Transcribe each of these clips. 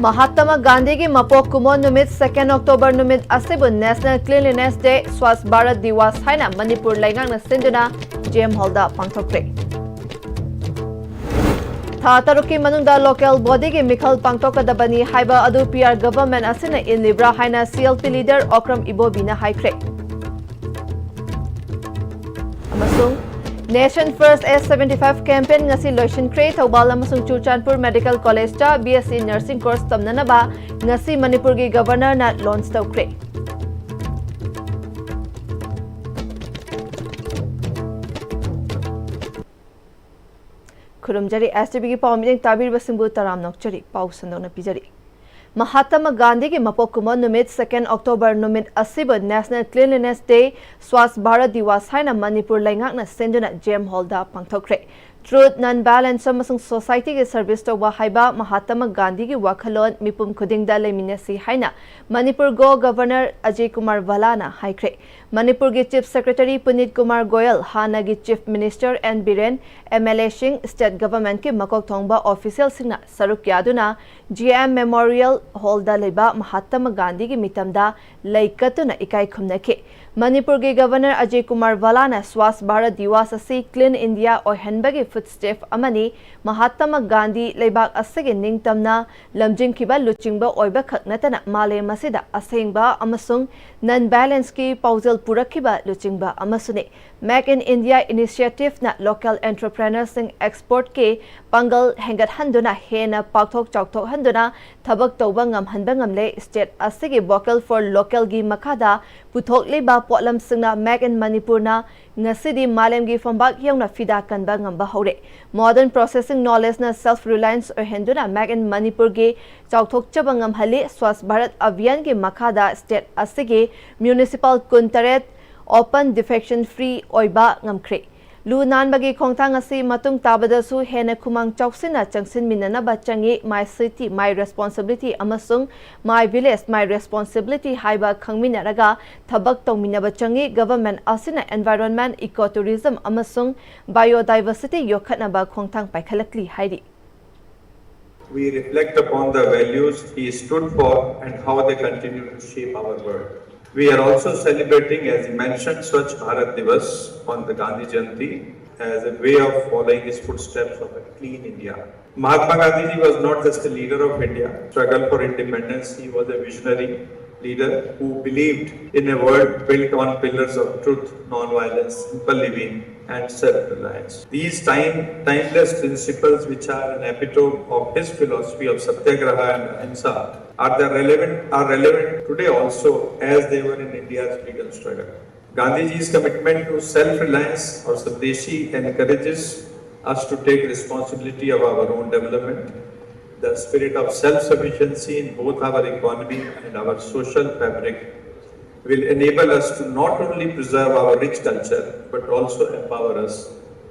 महात्मा गांधी की मपोक कुमो नुमित 2 October नुमित असिबु national cleanliness day Swachh Bharat Diwas हाइना मणिपुर लैंगांगना सिंधुना जेम हॉलदा पांगथोक्रे। था तरुकी मनुंगदा लोकल बॉडी की मिखल पांगथोकदबनी हाइबा अदु पीआर गवर्नमेंट असिना इन लिब्रा हाइना सीएलपी लीडर ओक्रम इबोबीना हाइख्रे। Nation first S75 campaign ngasi loisinkhre Thobal amasung Churchandpur Medical College ta BSc Nursing course tamnanaba ngasi Manipur gi governor na launch tawkhre. Khurumjari STB gi pawming tabir basingbu taram nokchari paw sandona pijari. Mahatma Gandhi की मपोकुम नुमित 2 October नुमित असिब national cleanliness day Swachh Bharat Diwas हाइना मणिपुर लैंगांगना सिंधुना जेम हॉलदा पांगथोक्रे। ट्रुथ नॉन बैलेंस अमसुंग सोसाइटी के सर्विस तौबा हाइबा महात्मा गांधी की वाखलोन मिपुम खुदिंगदा लेमिनेसी हाइना मणिपुर गो गवर्नर अजय कुमार वालाना हाइख्रे। मणिपुर के चीफ सेक्रेटरी पुनीत कुमार गोयल हाना की chief minister N Biren MLA Singh state government के मकोक थोंगबा ऑफिशियल सिंगना सरुक यादुना GM मेमोरियल हॉलदा लेबा महात्मा गांधी की मितमदा लैकतुना इकाई खुमनखे। मणिपुर के गवर्नर अजय कुमार वालाना स्वच्छ भारत दिवस असी clean India ओहनबगे footstep अमनी Mahatma Gandhi लेबाक असगे निंगतमना लमजिंगखिबा लुचिंगबा ओइबा खकनतना मालेम असिदा असेंगबा अमसुंग नॉन बैलेंस की पाउजल पुरखिबा लुचिंगबा अमसुने मेक इन इंडिया इनिशिएटिव ना लोकल एंटरप्रेन्योर्स सिंग एक्सपोर्ट के पंगल हेंगत हंदुना हेना पाक्थोक चाउथोक हंदुना थबक तौबा ngamhanba ngamle स्टेट असगे वोकल फॉर लोकल गी मखादा पुथोकलेबा पोटलम सिंगना मेक इन मणिपुर ना ngasi मालेम की फंबाक यौना फिदा कनबा ngamba हौरे। मॉडर्न प्रोसेसिंग नॉलेज ना सेल्फ रिलायंस ओहेंदुना मेक इन मणिपुर के चाउथोकचबा ngamhale स्वच्छ भारत अभियान के मखादा स्टेट असगे म्युनिसिपल कुंतरेत ओपन डिफेक्शन फ्री ओइबा ngamkhre। लू नानबगी खोंगथांग असी मतुंग ताबदसु हेना खुमांग चौक्सिना चंगसिन मिननबा चंगी माय सिटी माय रेस्पॉन्सिबिलिटी अमसुंग माय विलेज माय रेस्पॉन्सिबिलिटी हाइबा खंगमिनरगा थबक तौमिनबा चंगी गवर्नमेंट असिना एनवायरनमेंट इको टूरिज्म अमसुंग बायोडाइवर्सिटी योखनबा खोंगथांग पाइखलकली हाइरी। We reflect upon the values he stood for and how they continue to shape our world. We are also celebrating, as he mentioned, Swachh Bharat Divas on the Gandhi Jayanti as a way of following his footsteps of a clean India. Mahatma Gandhi ji was not just a leader of India, struggle for independence. He was a visionary leader who believed in a world built on pillars of truth, non-violence, simple living, and self-reliance. These timeless principles, which are an epitome of his philosophy of satyagraha and ahimsa, are relevant today also as they were in India's freedom struggle. Gandhiji's commitment to self-reliance or Swadeshi encourages us to take responsibility of our own development. The spirit of self-sufficiency in both our economy and our social fabric will enable us to not only preserve our rich culture but also empower us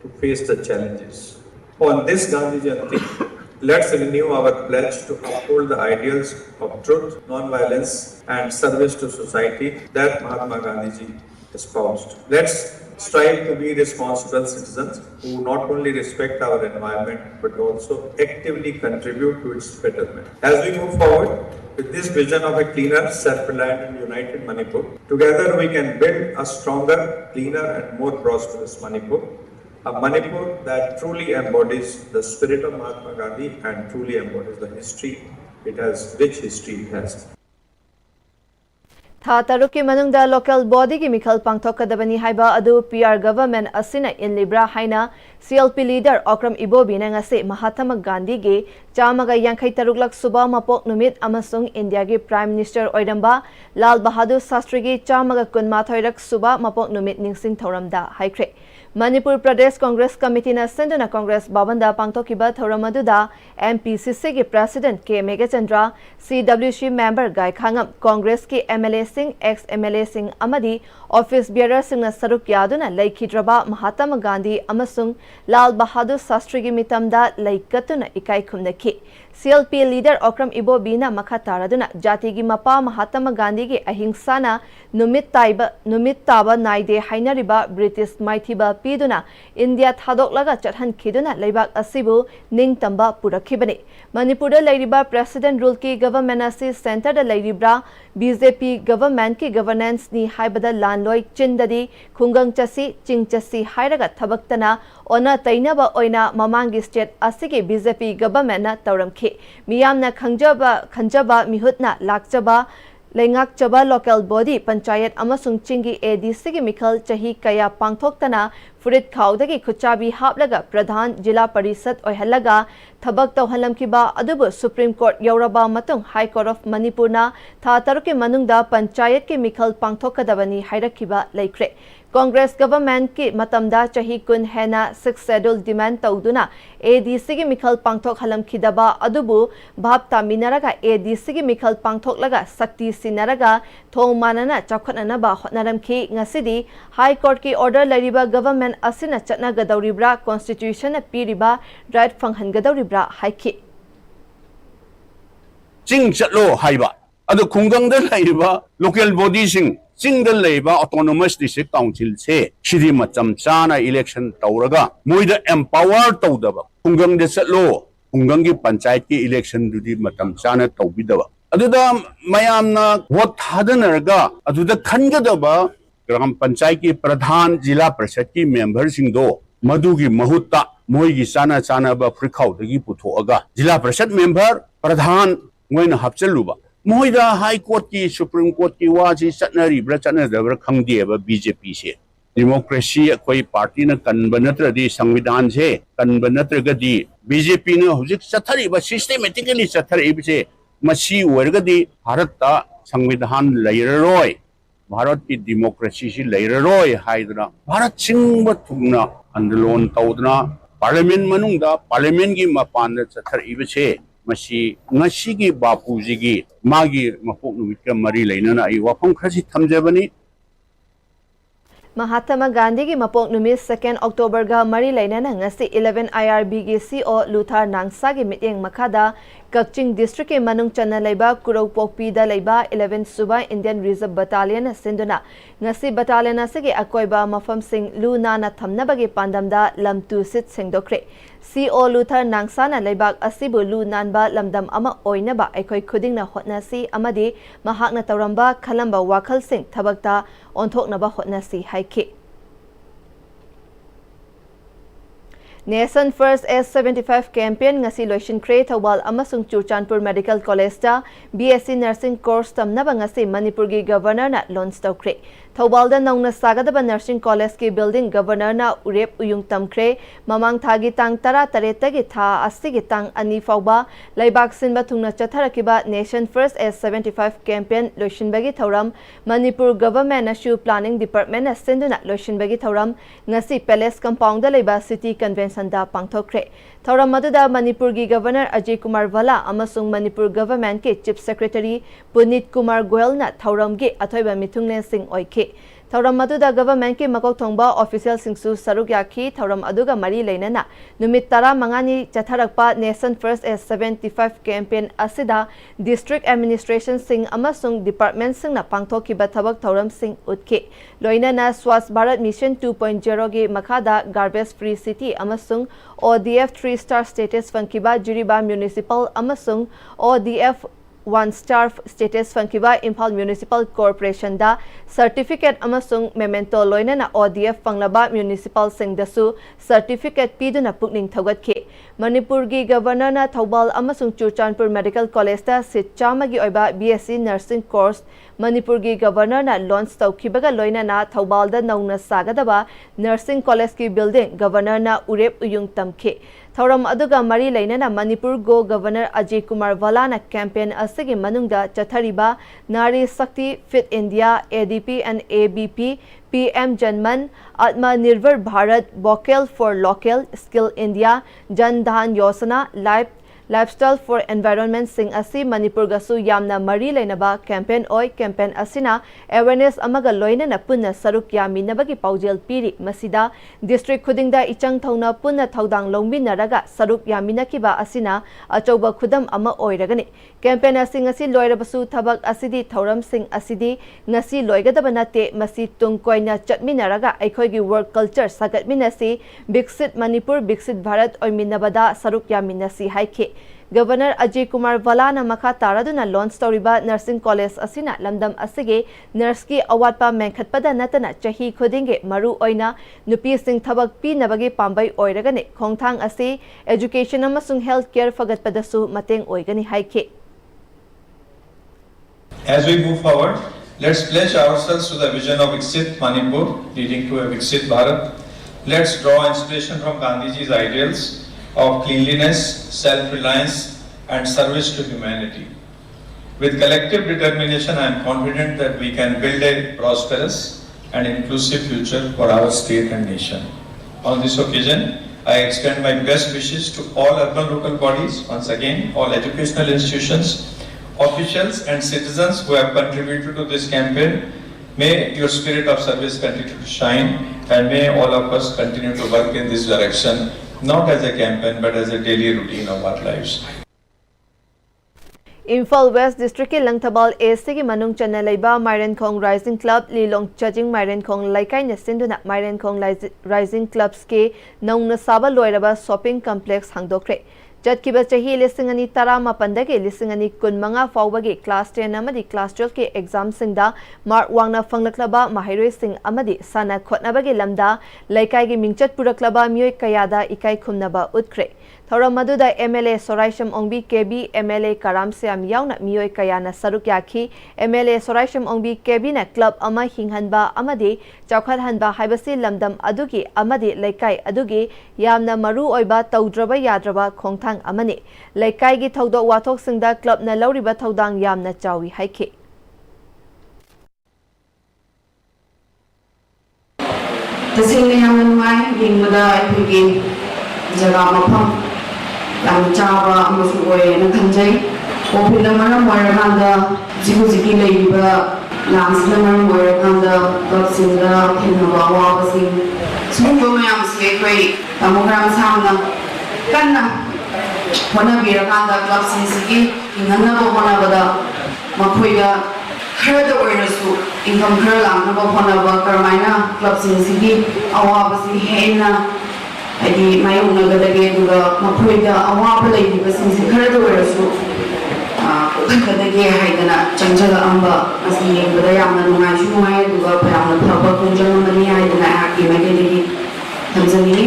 to face the challenges. On this Gandhi Jayanti, let's renew our pledge to uphold the ideals of truth, non-violence and service to society that Mahatma Gandhi ji espoused. Let's strive to be responsible citizens who not only respect our environment but also actively contribute to its betterment. As we move forward with this vision of a cleaner, self-reliant and united Manipur, together we can build a stronger, cleaner and more prosperous Manipur. A Manipur that truly embodies the spirit of Mahatma Gandhi and truly embodies the history it has, rich history it has. था तरुक की मनुंगदा local body की मिखल पांगथोकदबनी हाइबा अदु PR government असिना इन लिब्रा हाइना CLP leader Okram इबोबीना ngase Mahatma Gandhi के चामगा यांखै तरुक लक सुबा मपोक नुमित अमसुंग इंडिया के प्राइम मिनिस्टर ओइरंबा लाल बहादुर शास्त्री की चामगा कुनमाथोइरक सुबा मपोक नुमित निंगसिंग थौरमदा हाइख्रे। मणिपुर प्रदेश कांग्रेस कमिटी ना सिंधुना कांग्रेस भवनदा पांगथोकिबा थौरमदुदा MPCC के president K Meghachandra CWC member गाय खांगम कांग्रेस के MLA Singh ex MLA Singh अमदी ऑफिस बियरर सिंह सरुक यादुना लैखिद्रबा महात्मा गांधी अमसुंग लाल बहादुर शास्त्री की मितमदा लैकतुना इकाई खुमनखि। CLP leader Okram Ibobina makha taraduna jati gi mapa Mahatma Gandhi gi ahingsana numit taba naide hainariba British maithiba piduna India thadoklaga chathan khiduna leibak asibu ningtamba purakhibani Manipur leiriba president rule ki government asi center da leiribra BJP government ki governance ni haibada landloi chindadi khungang chasi chingchasi hairaga thabaktana ona tainaba oina mamangi state asigi BJP government na tauramkhi miyamna khanjaba mihutna lakchaba Lengakchaba local body panchayat amasung chingi ADC gi mikhal chahi kaya pangthoktana furit khawdagi khuchabi haplaga pradhan jila parisad oihalaga thabak tawhalamkiba adubu Supreme Court yauraba matung High Court of Manipur na tha taruki manungda panchayat ki mikhal pangthokadabani hairakhiba laikre Congress government ki matamda chahi kun hena 6 schedule demand tawduna ADC gi mikhal pangthok halamkhidaba adubu bhab taminaraga ADC gi mikhal pangthoklaga sakti sinaraga thong manana chakhanana ba hotnaramkhi ngasidi High Court ki order lariba government asina chatna gadawribra constitution na piriba right phanghan gadawribra haiki Jing chatlo haiba adu khungang da laiba local body sing Jing da laiba autonomous district council se shiri macham chana election tawraga moida empower tawdaba khungang da chatlo khungang gi panchayat ki election dudi matam chana tawbidaba aduda mayamna vote thadanarga aduda khangadaba gram panchayat ki pradhan jila parishad ki member sing do madugi mahutta moigi chana ba frikhaw dagi puthoaga jila parishad member pradhan ngoina hapchaluba moida High Court ki Supreme Court ki waji chatnari bra chatnadabra khangdeba BJP se democracy koi party na kanbanatra di संविधान से kanbanatra gadi BJP na hujik chathari ba systematically chathari bise machi wargadi bharat ta संविधान lairaroi bharat ki democracy si lairaroi haidra bharat singba thugna andolon tawdna parliament manungda parliament gi mapan da chathari bise Masi ngasi bapu jigi magi mapok numit ka mari lainana ay wapong khasi thamjabani Mahatma Gandhi gi mapok numit 2 October ga mari lainana ngasi 11 IRB gi CO Luthar Nangsa gi mityeng makhada Kakching district ke manung chana leiba Kuropokpi da leiba 11 Suba Indian Reserve Battalion sinduna ngasi battalion asigi akoiba mafam sing lu na na thamnaba gi pandamda lamtu sit singdokre CO Luthar Nangsa na leibak asibu lu nanba lamdam ama oinaba aikoi khuding na hotnasi amadi mahakna tawramba khalamba wakhal sing thabakta onthoknaba hotnasi haiki Nation First S75 campaign ngasi loisin kre thawal amasung Churchanpur Medical College ta BSc Nursing course tamnaba ngasi Manipur gi governor na launch tawkre thawal da nongna sagadaba nursing college ki building governor na urep uyung tamkre mamang thagi tang tara tareta gi tha asti gi tang ani fawba laibak sinba thungna chatharakiba Nation First S75 campaign loisin bagi thawram Manipur government na shu planning department na sinduna loisin bagi thawram ngasi palace compound da leiba city convention Sanda pangthokre thauram maduda Manipur gi governor Ajay Kumar Vala amasung Manipur government ke chief secretary Punit Kumar Goel na thauram gi athoiba mithunglen sing oike thauram maduda government ke makok thongba official singsu saruk yakhi thauram aduga mari leinana numit tara mangani chatharakpa Nation First S75 campaign asida district administration sing amasung department sing na pangthokiba thabak thauram sing utke loinana Swasth Bharat Mission 2.0 gi makhada garbage free city amasung ODF 3-star status fankiba Jiriba municipal amasung ODF 1-star status fankiba Imphal Municipal Corporation da certificate amasung memento loinana ODF panglaba municipal singdasu certificate piduna pukning thogatke Manipur gi governor na Thawbal amasung Churchanpur Medical College da sit chama gi oiba BSc Nursing course Manipur gi governor na launch tawkibaga loinana Thawbal da nauna sagadaba Nursing College ki building governor na urep uyung tamke thauram aduga mari leinana Manipur go governor Ajay Kumar Vala na campaign asigi manungda chathariba Nari Shakti Fit India ADP and ABP PM Janman Atma Nirbhar Bharat Vocal for Local Skill India Jan Dhan Yosana Lifestyle for Environment sing asi Manipur gasu yamna mari leinaba campaign oi campaign asina awareness amaga loinana punna saruk yaminabagi paujel piri masida district khudingda ichang thauna punna thaudang longminaraga saruk yaminakiba asina achoba khudam ama oiragani campaign asing asi loirabasu thabak asidi thauram sing asidi ngasi loigadaba nate masi tungkoina chatminaraga aikhoigi work culture sagatminasi Biksit Manipur Biksit Bharat oiminabada saruk yaminasi haike Governor Ajay Kumar Valana makha taraduna launch toriba nursing college asina lamdam asige nurse ki awatpa menkhatpada natana chahi khudinge maru oina nupi sing thabak pi nabagi pambai oiragane khongthang asi education amasung health care fagatpadasu mateng oigani haike. As we move forward, let's pledge ourselves to the vision of Viksit Manipur leading to a Viksit Bharat. Let's draw inspiration from Gandhiji's ideals of cleanliness, self-reliance and service to humanity. With collective determination, I am confident that we can build a prosperous and inclusive future for our state and nation. On this occasion, I extend my best wishes to all urban local bodies, once again, all educational institutions, officials and citizens who have contributed to this campaign. May your spirit of service continue to shine and may all of us continue to work in this direction, not as a campaign but as a daily routine of our lives. Imphal West District ki Langthabal AC ki manung channa leiba Mairenkhong Rising Club Lilong Chajing Mairenkhong Laikai na sinduna Mairenkhong Rising Clubs ke naungna saba loiraba shopping complex hangdokre. Jatkiba chahi lisingani tara mapandage lisingani kunmanga fawbagi class 10 amadi class 12 ke exam singda mark wangna fanglaklaba mahairoi sing amadi sana khotnabagi lamda laikai gi mingchat puraklaba mioi kayada ikai khumnaba utkre thora maduda MLA Soraisham Ongbi KB MLA Karam Siam yauna mioi kayana saruk yakhi MLA Soraisham Ongbi KB na club ama hinghanba amadi chawkhat hanba haibasi lamdam adugi amadi laikai adugi yamna maru oiba tawdraba yadraba khongthang amani laikai gi thawdo wathok singda club na lauriba thawdang yamna chawi haike. Tasing na yaman ngai yingmada aikugi jaga mafam yang chaba amasu oye na khanjai ofin na maram oiraganda jigi leiba langs na maram oiraganda baksinda khinaba awabasing sumungba mayam se koi tamogram samna kanna honabiraganda clubsing inganaba honabada makhoiga khara da oirasu income khara langnaba honaba karmaina clubsing awabasi hena adi mayongnagadage duga makhoida awaba leibasing khara da oirasu kadage haidana changjaga amba asi yengda yamna nungai su nungai duga payamna phaba kunjang mani haidana aki magedi thamjani.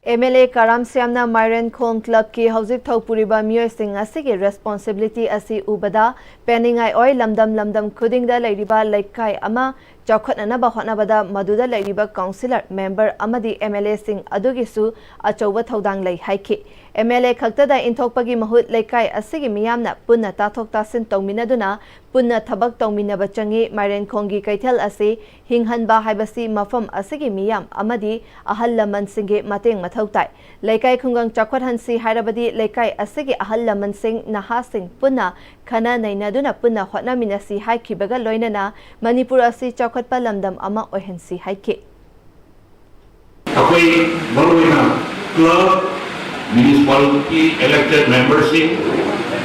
MLA Karam Siamna Mairenkhong Club ki Haujik Thawpuriba Miyoi Singh asigi responsibility asi ubada peningai oi lamdam khudingda leiriba laikai ama chawkhatnaba hotnabada maduda leiriba councillor member amadi MLA Singh adugisu achauba thaudang lei haiki MLA khaktada inthokpagi mahut laikai asigi miyamna punna tathok tasin tongminaduna punna thabak tongminaba changi Mairenkhonggi kaithal asi hinghanba haibasi mafam asigi miyam amadi ahal laman singge mateng mathautai laikai khungang chawkhathansi hairabadi laikai asigi ahal laman sing naha sing punna khana nainaduna punna hotnaminasi haikibaga loinana Manipur asi chawkhatpa lamdam ama ohensi haike. Akoi baruina club municipality elected membership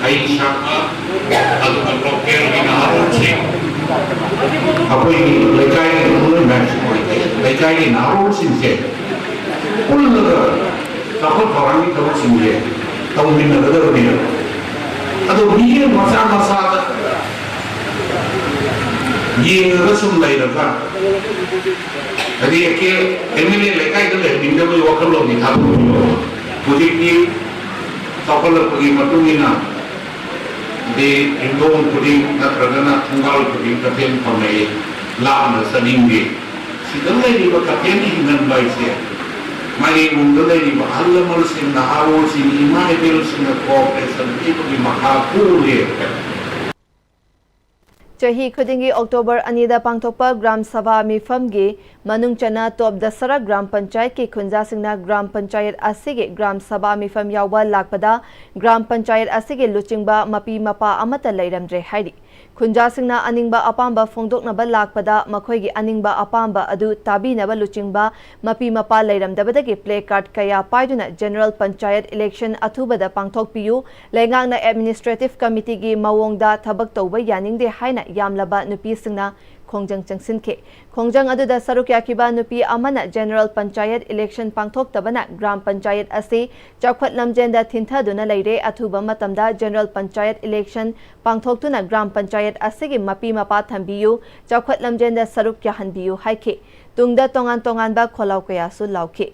ai shaka local inaharusing akoi lekai ni lekai ni naharusing se ullaga takut orang ni tahu singje tahu ni negara ni ado biye masa ye rasum lai rakha adi ke MLA lekai ko le binda ko wakal lo ni thapu mujhe ki sakal pagi matungina de indon pudi na pragana tungal pudi katen pamai lam saningi sidalai ni katen hingan bai se mari mundalai ni hallamal sin nahawo sin imane bel sin cooperation ki pudi mahapur he Chahi khudingi October anida pangthokpa Gram Sabha mifamgi manung chana top dasara Gram Panchayat ki khunja singna Gram Panchayat asige Gram Sabha mifam yawba lakpada Gram Panchayat asige luchingba mapi mapa amata leiramdre haidi khunja singna aningba apamba phongdoknaba lakpada makhoi gi aningba apamba adu tabinaba luchingba mapi mapa leiramdabadagi play card kaya paiduna General Panchayat election athubada pangthokpiyu lengangna administrative committee gi mawongda thabak tawba yaningde haina yamlaba nupi singna khongjang changsinke khongjang aduda saruk yakiba nupi amana General Panchayat election pangthok tabana Gram Panchayat ase chawkhat lamjenda thintaduna leire athuba matamda General Panchayat election pangthoktuna Gram Panchayat ase gi mapi mapa thambiyu chawkhat lamjenda saruk yahanbiyu haike tungda tongan tongan ba kholau kaya su lauke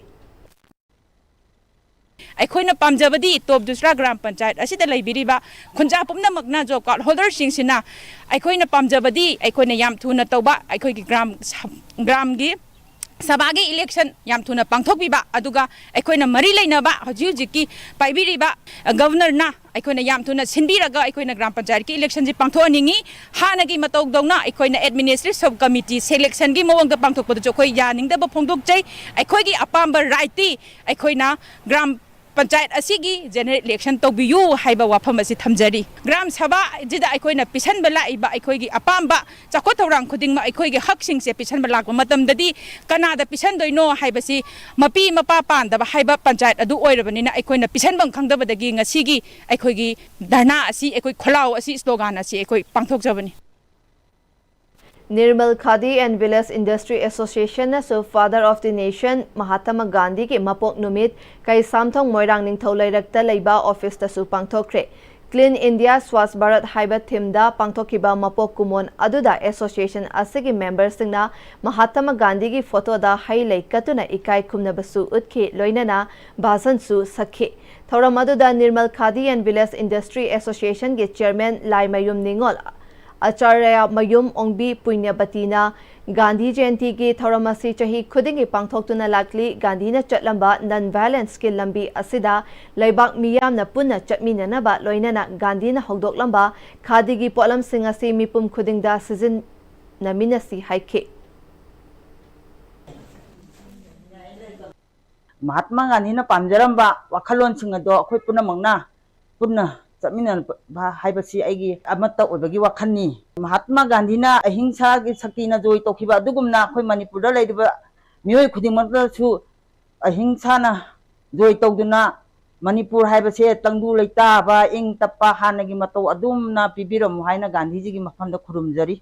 अखोइना पामजबदी top दूसरा ग्राम पंचायत असिदा लैबिरिबा खुंजा पुमनमकना job card holder सिंगसिना अखोइना पामजबदी अखोइना याम थुना तौबा अखोइगी ग्राम गी सभागी इलेक्शन याम थुना पांगथोकबिबा अदुगा अखोइना मरी लेनबा हजिउजिकी पाइबिरिबा गवर्नर ना अखोइना याम थुना सिनबिरगा अखोइना ग्राम पंचायत की इलेक्शन जी पांगथोनिंगी हानगी मतौदौना अखोइना एडमिनिस्ट्रेटिव सब कमिटी सिलेक्शन की मवंग पांगथोकबदु जोखोइ यानिंगदब फोंदोकजै अखोइगी अपाम्बर राइटि अखोइना ग्राम पंचायत असिगी जनरल इलेक्शन तौबियु हाइबा वाफम असि थमजरी ग्राम सभा जिदा अखोइना पिसन बलाइबा अखोइगी अपाम्बा चाखो थौरांग खुदिंगमा अखोइगी हकसिंग से पिसन बलाक मतमददी कनादा पिसन दोइनो हाइबसि मपी मपा पांदबा हाइबा पंचायत अदु ओइरबनिना अखोइना पिसन बंग खंगदबदगी ngasiगी अखोइगी धरना असि अखोइ खोलाव असि स्लोगान असि अखोइ पांगथोकजबनी Nirmal Khadi and Village Industry Association so Father of the Nation Mahatma Gandhi ke mapok numit kai samthong moirang ningthau lairakta leiba office ta su pangthokre Clean India Swasth Bharat haiba thimda pangthokiba mapok kumon aduda association asigi members singna Mahatma Gandhi gi photo da hai laikatuna ikai khumna basu utke loinana bhasan su sakhe thoram aduda Nirmal Khadi and Village Industry Association ge chairman Lai Mayum Ningol Acharya Mayum Ongbi Punyabatina Gandhi Jayanti ki thoramasi chahi khudingi pangthoktuna lakli Gandhi na chatlamba non-violence ki lambi asida laibak miyam na punna chatminana ba loinana Gandhi na hogdoklamba khadi gi polam singasi mipum khudingda sizin na minasi haike Mahatma Gandhi na pamjaramba wakhalon singa do akhoi punamangna punna चमिना हाइबसी आइगी अमत्ता ओबगी वखन्नी Mahatma Gandhi ना अहिंसा की शक्ति ना जोई तोखिबा दुगुमना अखोइ मणिपुर दा लेदिबा मियोय खुदिमकसु अहिंसा ना जोई तौदुना मणिपुर हाइबसे तंगदु लेताबा इंग तप्पा हानगी मतौ अदुमना पिबिरम हाइना गांधी जी की मफमदा खुरुमजरी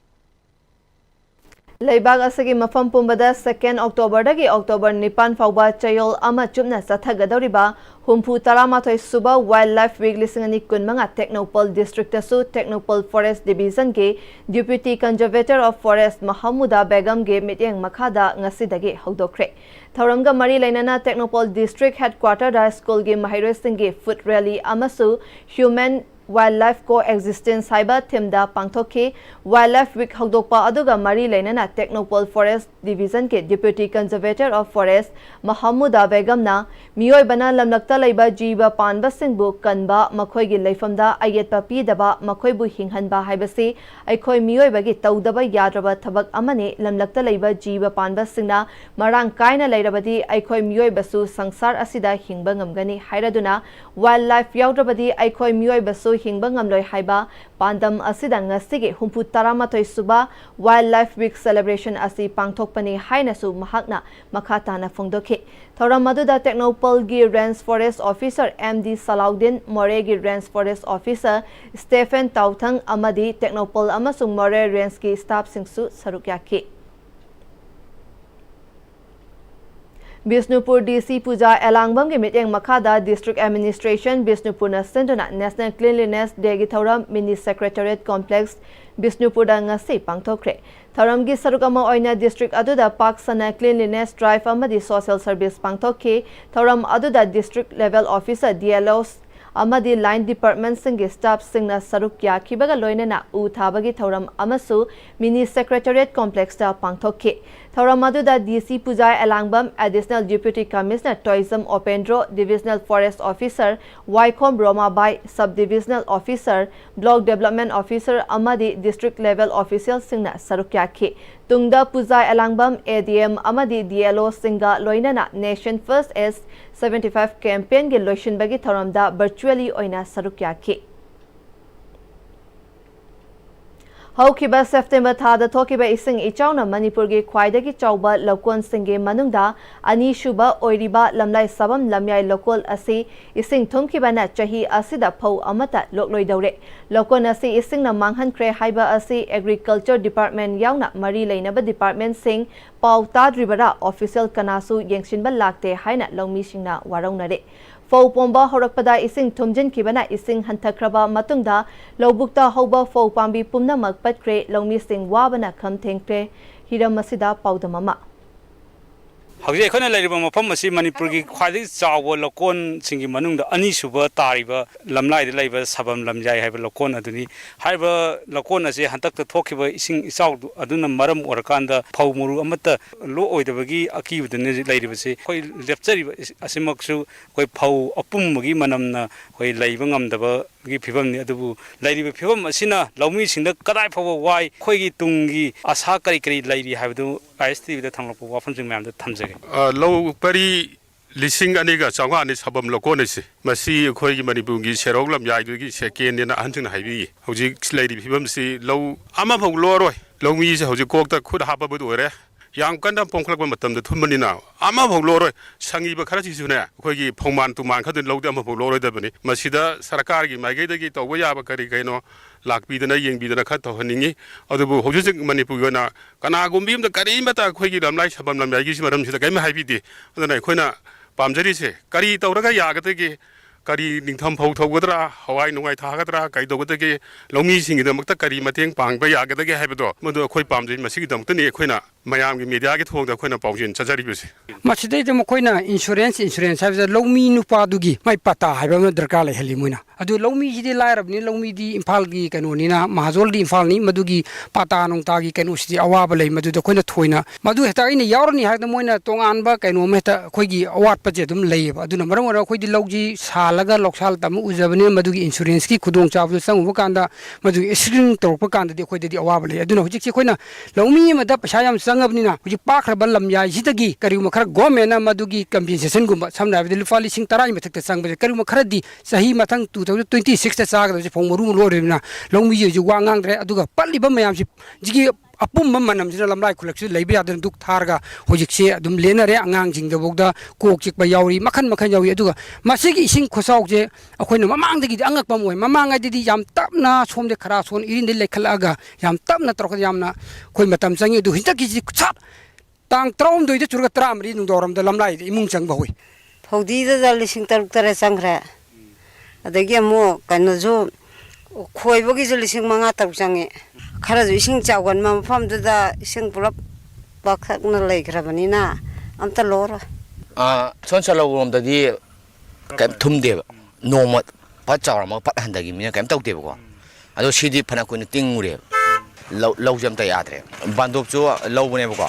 Leibag asagi mafam pumbada 2 October dagi October 9 fauba chayol ama chupna sathagadoriba humpu taramathoi suba wildlife week lisingani kunmanga Technopole district asu Technopole forest division ge deputy conservator of forest Mahamuda Begum ge mityeng makhada ngasi dagi hogdokre Tharamga mari lainana Technopole district headquarter da school ge mahiroi singge foot rally amasu human wildlife coexistence haiba thimda pangthokhi wildlife week hogdokpa aduga mari lainana Technopole forest division ke deputy conservator of forest Mahamuda Begum na miyoi bana lamlakta leiba jiba panba singbu kanba makhoi gi leifamda ayetpa pidaba makhoi bu hinghanba haibasi aikhoi miyoi bagi tawdaba yadraba thabak amane lamlakta leiba jiba panba singna marang kaina leirabadi aikhoi miyoi basu sangsar asida hingba ngamgani hairaduna wildlife yawdrabadi aikhoi miyoi basu hingba ngamloi haiba pandam asida ngasige humpu taramathoi suba wildlife week celebration asi pangthokpani hainasu mahakna makhatana phongdokhe thoram aduda Technopole gi range forest officer MD Salaudin More gi range forest officer Stephen Tauthang amadi Technopole amasung More range ki staff singsu sarukyake Bisnupur DC Puja Elangbam ge mityeng makhada district administration Bisnupur na sendana National Cleanliness Day gi thoram mini secretariat complex Bisnupur da ngasi pangthokre thoram gi sarukama oina district aduda paksana cleanliness drive amadi social service pangthokhe thoram aduda district level officer DLOs amadi line department singi staff singna saruk yakhibaga loinana u thabagi thoram amasu mini secretariat complex da pangthokhe Thauram aduda DC Pujai Alangbam, Additional Deputy Commissioner Tourism Opendro, Divisional Forest Officer Waikhom Romabai, Sub-Divisional Officer, Block Development Officer Amadi District Level Official Singna Sarukyaki. Tungda Pujai Alangbam, ADM Amadi DLO Singa Loinana Nation First S 75 campaign ge loishin bagi Thauramda virtually oina Sarukyaki. Haukiba September thada thokiba ising ichawna Manipur gi khwaidagi chawba lokon singe manungda ani shuba oiriba lamlai sabam lamyai lokol asi ising thumkibana chahi asida phau amata lokloi daure lokon asi isingna manghankre haiba asi Agriculture Department yauna mari leinaba department sing pau tadribara official kanasu yengshinba lakte haina longmi singna waraunare Fau pomba horakpada ising thumjin kibana ising hantakraba matungda lobukta hoba fau pambi pumna magpatkre longmi sing wabana kham thengkre hiramasida paudamama Hauji ekhona lairiba mafam asi Manipur gi khwadi chawa lokon singi manungda ani suba tariba lamlai de laiba sabam lamjai haiba lokon aduni haiba lokon ase hantakta thokiba ising isaw aduna maram orakanda phaumuru amata lo oidabagi akibudune lairiba se khoi lepchariba asimaksu khoi phau apumgi manamna khoi laiba ngamdaba gi phibam ni adubu lairiba phibam asina laumi singda kadai phawa wai khoi gi tungi asa kari kari lairi haibdu Pm-Istv da thanglapu wafam jing mayam da thamjage Low Pari Lissing Aniga Sangani Sabam Loconis, Masi Koi Manipuri, Sherolam Yagi, Shakin and Anton Hivi, Hoji Lady Pimsi, Low Amapo Loro, Long Easy Hojikota could have a bit Young Kanda Ponklamatam, the Tumani now. Amapo Loro, Sangi Bakarachi Suna, Kogi Poman to Manka, the Low Damapo Loro Debani, Masida, Sarakari, Magedagi, Tawaya Karikano, Lak Bidana, Yang Bidana Kato Haningi, or the Hojik Manipurana, Kanagum, the Karimata, Kogi, like Sabam Yagis, Madam, the Game Happy, then I Quena, Pamjari, Kari Tauraga Yagategi, Kari Nintam Potogudra, Hawaii no Tagatra, Kaidogotegi, Lomi sing in the Maktakari Mating Pang, Bayagategi Habido, Modo Koi Pamji, Masidam, Tani Quena, Miami Media get hold the Quena Pausin, Chazaribus. Much day the Mokoina insurance has a low me nupadugi, my pata, I remember the Kala Helimuna. I do low me the lyre of Nilo me the Impalgi Canonina, Mahazoldi Infalni, Madugi, Patanong Tagi Canusi, Awabale, Madu the Quena Twina, Madu Hetaini Yarni had the Moina Tonganba, and Ometa Kogi, Awat Pajetum Lave. I do not remember Koi Logi, Salaga, Loksal Tamu, Uzavani, Madu insurance, Kudong Chavu, some Wakanda, Madu Isrin Torpakanda, the Koi Awabale. I do not Jikina, low me, Madap Shayam Sangabnina, which Park Balam Yajitagi, Karimakar Gomena, Madugi, compensation Gumba, some of the Lufali Sing Tarai, the Sang, but Karimakaradi, Sahi Matang 2026 saga from Maru Lorina, long years you wang Aduga, Pali Bamayam, Jigi. Apum manam sila lamlai collection labia dan duk targa hojikse dum lenare angang jing da bogda kok chik ba yauri makan yawi aduga masigi ising khosok je akoina mamang dagi angak pamoi mamang ai di yam tapna som de khara son irin de lekhalaga yam tapna torok yamna khoi matam changi du hinta ki chap tang trom doi de churga tram ri nung doram da lamlai imung chang ba hoi phodi da lising taruk tare changra adagi mo kanu jo khoi bogi jo lising manga taruk changi Khara ising chawan ma pham da ising purap bakak na lei khrabani na amta lor son salo rom da di kam thum de no ma pa chawra ma pat han da gi mina kam tau de ko ado sidi phana ko ni ting ure law jam ta yadre bandop chu law bune ko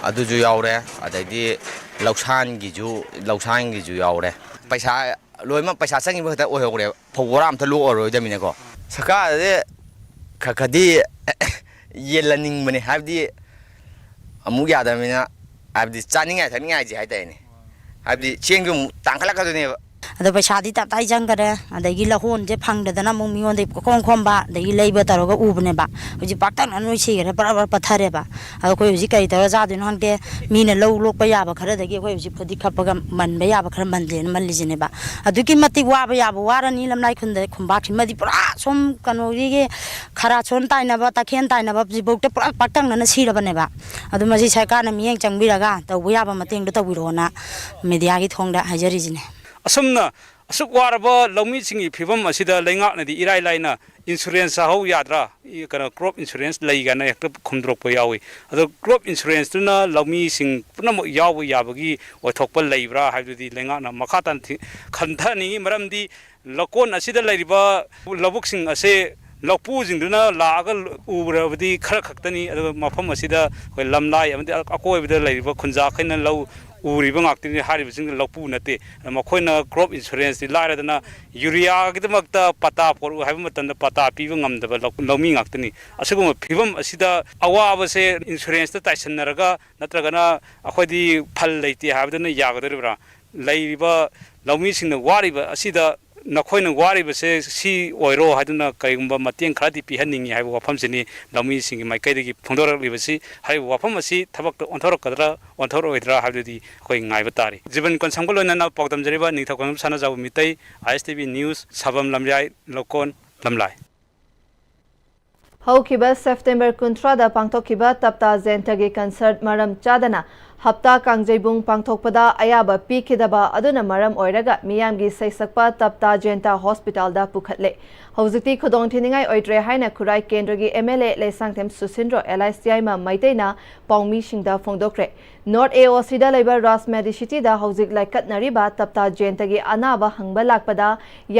adu ju yaure adai lausan gi ju yaure paisa loi ma paisa changi ba ta o hore phogram ta lu oro da mina ko saka de Kakadi Yelaning Mani have the Amugada, have the standing at any idea. Have the Chingum Tankalaka. The Pashadi Tatai Jangara, and the Gila Hon, the Pang, the Namumi on the Concomba, the labor Taroga Ubeneba, which is Patan and we see a Patareba. I'll call you Razadin on there, mean a low look by Yabaka, the giveaway you put the Kapaman Bayabaka Mandi and Malizineba. A Dukimati Wabayaba, Waran Ilam like on the combat Madipra, some Kanori, Karatson Tainaba, Takan Tainaba, the book the Patan and a seed of a neba. Adumazi Sakana, Yang Changviraga, the Wayaba Mating, the Wirona, Mediagit Honda Hajarizine. Asumna asuk waraba lomi singi phibam asida lenga na di irai laina insurance ho yadra kana crop insurance leiga na ekta khumdrok pa yawi ado crop insurance tuna lomi sing punam yawi yabagi othokpa leibra haidu di lenga na makhatan khantha ni maram di lokon asida leiriba lobuk sing ase ꯂꯧꯄꯨꯁꯤꯡꯗꯨꯅ ꯂꯥꯛꯑꯒ ꯎꯔꯕꯗꯤ ꯈꯔ ꯈꯛꯇꯅꯤ ꯑꯗꯨꯒ ꯃꯐꯝ ꯑꯁꯤꯗ ꯑꯩꯈꯣꯏ ꯂꯝꯂꯥꯏ ꯑꯃꯗꯤ ꯑꯀꯣꯏꯕꯗ ꯂꯩꯔꯤꯕ ꯈꯨꯟꯖꯥꯈꯩꯅ ꯂꯧ ꯎꯔꯤꯕ ꯉꯥꯛꯇꯅꯤ ꯍꯥꯏꯔꯤꯕꯁꯤꯡ ꯂꯧꯄꯨ ꯅꯠꯇꯦ ꯃꯈꯣꯏꯅ ꯀ꯭ꯔꯣꯞ ꯏꯟꯁꯨꯔꯦꯟꯁꯇꯤ ꯂꯥꯏꯔꯗꯅ ꯌꯨꯔꯤꯌꯥꯒꯤꯗꯃꯛꯇ ꯄꯇꯥ ꯄꯣꯔꯛꯎ ꯍꯥꯏꯕ ꯃꯇꯝꯗ ꯄꯇꯥ ꯄꯤꯕ ꯉꯝꯗꯕ ꯂꯧꯃꯤ ꯉꯥꯛꯇꯅꯤ ꯑꯁꯤꯒꯨꯝꯕ ꯐꯤꯕꯝ ꯑꯁꯤꯗ ꯑꯋꯥꯕꯁꯦ ꯏꯟꯁꯨꯔꯦꯟꯁꯇ ꯇꯥꯏꯁꯟꯅꯔꯒ ꯅꯠꯇ꯭ꯔꯒꯅ ꯑꯩꯈꯣꯏꯗꯤ ꯐꯜ ꯂꯩꯇꯦ ꯍꯥꯏꯕꯗꯨꯅ ꯌꯥꯒꯗꯧꯔꯤꯕ꯭ꯔꯥ ꯂꯩꯔꯤꯕ ꯂꯧꯃꯤꯁꯤꯡꯅ ꯋꯥꯔꯤꯕ ꯑꯁꯤꯗ ꯅꯈꯣꯏꯅ ꯋꯥꯔꯤꯕꯁꯦ ꯁꯤ ꯑꯣꯏꯔꯣ ꯍꯥꯏꯗꯨꯅ ꯀꯔꯤꯒꯨꯝꯕ ꯃꯇꯦꯡ ꯈꯔꯗꯤ ꯄꯤꯍꯟꯅꯤꯡꯉꯤ ꯍꯥꯏꯕ ꯋꯥꯐꯝꯁꯤꯅꯤ ꯂꯧꯃꯤꯁꯤꯡꯒꯤ ꯃꯥꯏꯀꯩꯗꯒꯤ ꯐꯣꯡꯗꯣꯔꯛꯂꯤꯕꯁꯤ ꯍꯥꯏꯔꯤꯕ ꯋꯥꯐꯝ ꯑꯁꯤ ꯊꯕꯛꯇ ꯑꯣꯟꯊꯣꯔꯛꯀꯗ꯭ꯔꯥ ꯑꯣꯟꯊꯣꯔꯛꯑꯣꯏꯗ꯭ꯔꯥ ꯍꯥꯏꯕꯗꯨꯗꯤ ꯑꯩꯈꯣꯏ ꯉꯥꯏꯕ ꯇꯥꯔꯤ ꯖꯤꯕꯟ ꯀꯣꯟꯁꯝꯒ ꯂꯣꯏꯅꯅ ꯄꯥꯎꯗꯝꯖꯔꯤꯕ ꯅꯤꯡꯊꯧꯀꯣꯡ ꯁꯥꯟꯅꯖꯥꯎꯕ ꯃꯤꯇꯩ ISTV ꯅ꯭ꯌꯨꯁ ꯁꯥꯕꯝ ꯂꯝꯌꯥꯏ ꯂꯧꯀꯣꯟ ꯂꯝꯂꯥꯏ ꯍꯧꯈꯤꯕ ꯁꯦꯞꯇꯦꯝꯕꯔ 30ꯗ ꯄꯥꯡꯊꯣꯛꯈꯤꯕ ꯇꯞꯇꯥ ꯖꯌꯟꯇꯒꯤ ꯀꯟꯁꯔꯠ ꯃꯔꯝ ꯆꯥꯗꯅ ꯍꯞꯇꯥ ꯀꯥꯡꯖꯩꯕꯨꯡ ꯄꯥꯡꯊꯣꯛꯄꯗ ꯑꯌꯥꯕ ꯄꯤꯈꯤꯗꯕ ꯑꯗꯨꯅ ꯃꯔꯝ ꯑꯣꯏꯔꯒ ꯃꯤꯌꯥꯝꯒꯤ ꯁꯩꯁꯛꯄ ꯇꯞꯇꯥ ꯖꯌꯟꯇ ꯍꯣꯁꯄꯤꯇꯥꯜꯗ ꯄꯨꯈꯠꯂꯦ ꯍꯧꯖꯤꯛꯇꯤ ꯈꯨꯗꯣꯡꯊꯤꯅꯤꯡꯉꯥꯏ ꯑꯣꯏꯗ꯭ꯔꯦ ꯍꯥꯏꯅ ꯈꯨꯔꯥꯏ ꯀꯦꯟꯗ꯭ꯔꯒꯤ MLA ꯂꯩꯁꯥꯡꯊꯦꯝ ꯁꯨꯁꯤꯟꯗ꯭ꯔꯣ ꯌꯥꯏꯃ ꯃꯩꯇꯩꯅ ꯄꯥꯎꯃꯤꯁꯤꯡꯗ ꯐꯣꯡꯗꯣꯛꯈ꯭ꯔꯦ ꯅꯣꯔꯠ AOCꯗ ꯂꯩꯕ ꯔꯥꯖ ꯃꯦꯗꯤꯁꯤꯇꯤꯗ ꯍꯧꯖꯤꯛ ꯂꯩꯀꯠꯅꯔꯤꯕ ꯇꯞꯇꯥ ꯖꯌꯟꯇꯒꯤ ꯑꯅꯥꯕ ꯍꯪꯕ ꯂꯥꯛꯄꯗ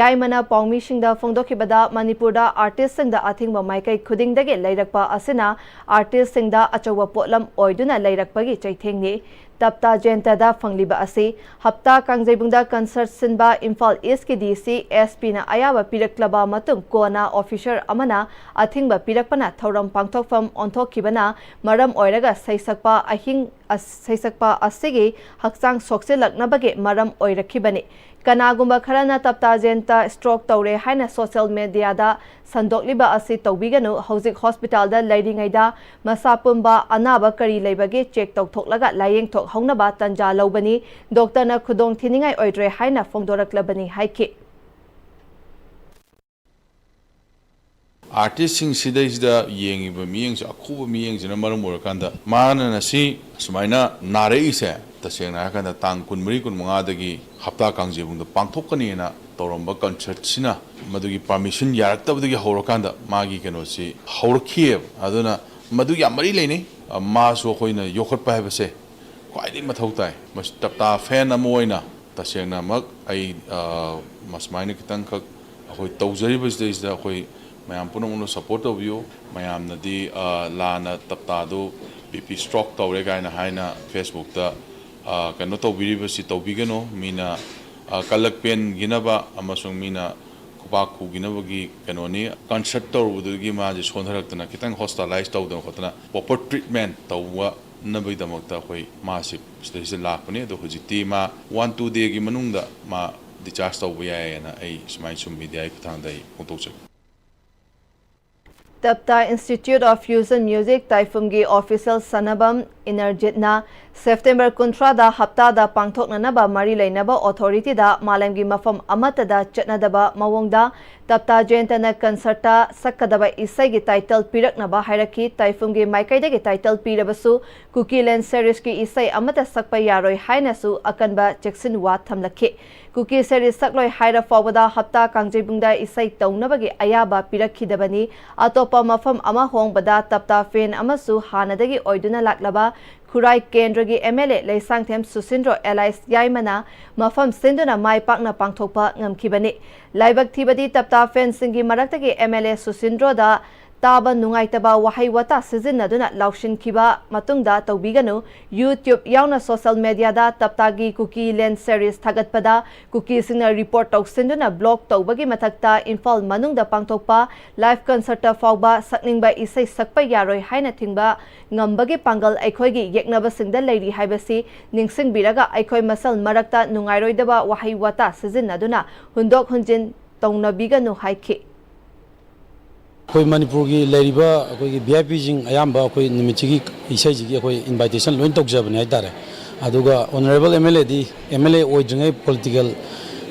ꯌꯥꯏꯃꯅ ꯄꯥꯎꯃꯤꯁꯤꯡꯗ ꯐꯣꯡꯗꯣꯛꯈꯤꯕꯗ ꯃꯅꯤꯄꯨꯔꯗ ꯑꯥꯔꯇꯤꯁꯁꯤꯡꯗ ꯑꯊꯤꯡꯕ ꯃꯥꯏꯀꯩ ꯈꯨꯗꯤꯡꯗꯒꯤ ꯂꯩꯔꯛꯄ ꯑꯁꯤꯅ ꯑꯥꯔꯇꯤꯁꯁꯤꯡꯗ ꯑꯆꯧꯕ ꯄꯣꯠꯂꯝ ꯑꯣꯏꯗꯨꯅ ꯂꯩꯔꯛꯄꯒꯤ ꯆꯩꯊꯦꯡꯅꯤ ꯇꯞꯇꯥ ꯖꯌꯟꯇꯗ ꯐꯪꯂꯤꯕ ꯑꯁꯤ ꯍꯞꯇꯥ ꯀꯥꯡꯖꯩꯕꯨꯡꯗ ꯀꯟꯁꯔꯠ ꯁꯤꯟꯕ ꯏꯝꯐꯥꯜ ꯏꯁꯀꯤ DC SP ꯅ ꯑꯌꯥꯕ ꯄꯤꯔꯛꯂꯕ ꯃꯇꯨꯡ ꯀꯣꯟꯅ ꯑꯣꯐꯤꯁꯔ ꯑꯃꯅ ꯑꯊꯤꯡꯕ ꯄꯤꯔꯛꯄꯅ ꯊꯧꯔꯝ ꯄꯥꯡꯊꯣꯛꯐꯝ ꯑꯣꯟꯊꯣꯛꯈꯤꯕꯅ ꯃꯔꯝ ꯑꯣꯏꯔꯒ ꯁꯩꯁꯛꯄ ꯑꯁꯤꯒꯤ ꯍꯛꯆꯥꯡ ꯁꯣꯛꯆꯤꯜꯂꯛꯅꯕꯒꯤ ꯃꯔꯝ ꯑꯣꯏꯔꯛꯈꯤꯕꯅꯤ ꯀꯅꯥꯒꯨꯝꯕ ꯈꯔꯅ ꯇꯞꯇꯥ ꯖꯌꯟꯇ ꯁ꯭ꯇ꯭ꯔꯣꯛ ꯇꯧꯔꯦ ꯍꯥꯏꯅ ꯁꯣꯁꯤꯌꯦꯜ ꯃꯤडियाꯗ ꯁꯟꯗꯣꯛꯂꯤꯕ ꯑꯁꯤ ꯇꯧꯕꯤꯒꯅꯨ ꯍꯧꯖꯤꯛ ꯍꯣꯁꯄꯤꯇꯥꯜꯗ ꯂꯩꯔꯤꯉꯩꯗ ꯃꯁꯥ ꯄꯨꯝꯕ ꯑꯅꯥꯕ ꯀꯔꯤ ꯂꯩꯕꯒꯦ ꯆꯦꯛ ꯇꯧꯊꯣꯛꯂꯒ ꯂꯥꯌꯦꯡꯊꯣꯛꯍꯧꯅꯕ ꯇꯟꯖꯥ ꯂꯧꯕꯅꯤ ꯗꯣꯛꯇꯔꯅ ꯈꯨꯗꯣꯡꯊꯤꯅꯤꯡꯉꯥꯏ ꯑꯣꯏꯗ꯭ꯔꯦ ꯍꯥꯏꯅ ꯐꯣꯡꯗꯣꯔꯛꯂꯕꯅꯤ ꯍꯥꯏꯈꯤ आर्टिस्टसिंगसिदैसिदा येंगिबा मियेंसि अखुबा मियेंसिना मरम ओरकांदा माना नसी सुमाइना नारेइसे तसेंना हाकांदा तांग 23 दगी हप्ता कांगजेबुंदा पांथोकनीना तौरंबा कन्सर्टसिना मदुगी परमिशन यारक्तबदगी हौरकांदा मागी केनोसी हौरखिएब अदुना मदुगी अमरी लेनी मासो खोइना योखटपा हाबसे क्वाइदि मथौ ताइ मस तप्ता फैन अमा ओइना तसेंना मक आई मसमाइना खितंग खक अखोइ तौजरिबसिदैसिदा अखोइ मैम पुनः सपोर्ट तौबियो मैमनदी लाना तप्तादो BP स्ट्रोक तौरे गायना हाइना फेसबुक दा कनो तौबिरिबसि तौबिगनो मीना कलक पेन गिनबा अमसुंग मीना खुबाक खुगिनबगी कनोनी कंसर्ट तौरुबदुगी माजे सोनहरक्तना खितंग हॉस्पिटलाइज तौदन खतना प्रॉपर ट्रीटमेंट तौवा नबैदमक्ता अखोइ मासि स्टेज लापने दो हुजिति मा 1-2 डे गी मनुंगदा मा डिस्चार्ज तौबा यायना आई स्माइ सुम मीडिया खुथांदै फोटोचे तप्ता इंस्टीट्यूट ऑफ फ्यूजन म्यूजिक ताइफुमगी ऑफिशियल सनबम इनर्जितना सेप्टेम्बर 30 हप्तादा पांथोकननबा मरी लेनबा ऑथोरिटीदा मालमगी मफम अमतदा चटनदबा मवोंगदा तप्ता जयंतना कंसर्टा सक्कदबा इसैगी टाइटल पिरकनबा हाइरकी ताइफुमगी माइकैदगी टाइटल पिरबसु कुकीलैंड सीरीज की इसै अमता सक्पा यारोय हाइनसु अकनबा चेक्सिन वा थमलखि कुकी सीरीज सक्लोय हाइरा फावदा हप्ता कांगजेबुंगदा इसै तौनबगी अयाबा पिरखिदबनी अतोपा मफम अमा होंगबदा तप्ता फेन अमसु हानदगी ओइदुना लाक्लबा खुराई केंद्रगी MLA लैसांगथेम सुसिंद्रो एलाइस याइमना मफम सिंदुना माइ पाकना पांथोकपा ngамखिबनी लाइबक थिबदी तप्ता फेन सिंगी मरक्तगी MLA सुसिंद्रोदा ताबा नुंगाइतबा वहाई वता सिजिन्नदुना लाउशिनखिबा मतुंगदा तौबिगनु YouTube याउना सोशल मीडियादा तप्तागी कुकी लैंड सीरीज थागतपदा कुकी सिंगना रिपोर्ट तौसिंदुना ब्लॉक तौबगी मथक्ता इम्फाल मनुंगदा पांथोकपा लाइव कंसर्ट फाउबा सकनिंगबा इसै सकपा यारोय हाइना थिंगबा ngambagi pangal aikhoigi yeknaba singda leiri haibasi ningsing biraga aikhoi masal marakta nungairoidaba wahai wata sijinnaduna hundok hunjin तौनबीगनु हाइखि कोई मणिपुर की लेरिबा कोई VIP जिंग अयाम्बा कोई निमिचिगी इसाइजिगी कोई इनविटेशन लोइन तौजबने हाइतारे अदुगा ऑनरेबल MLA ओइद्रिङै पॉलिटिकल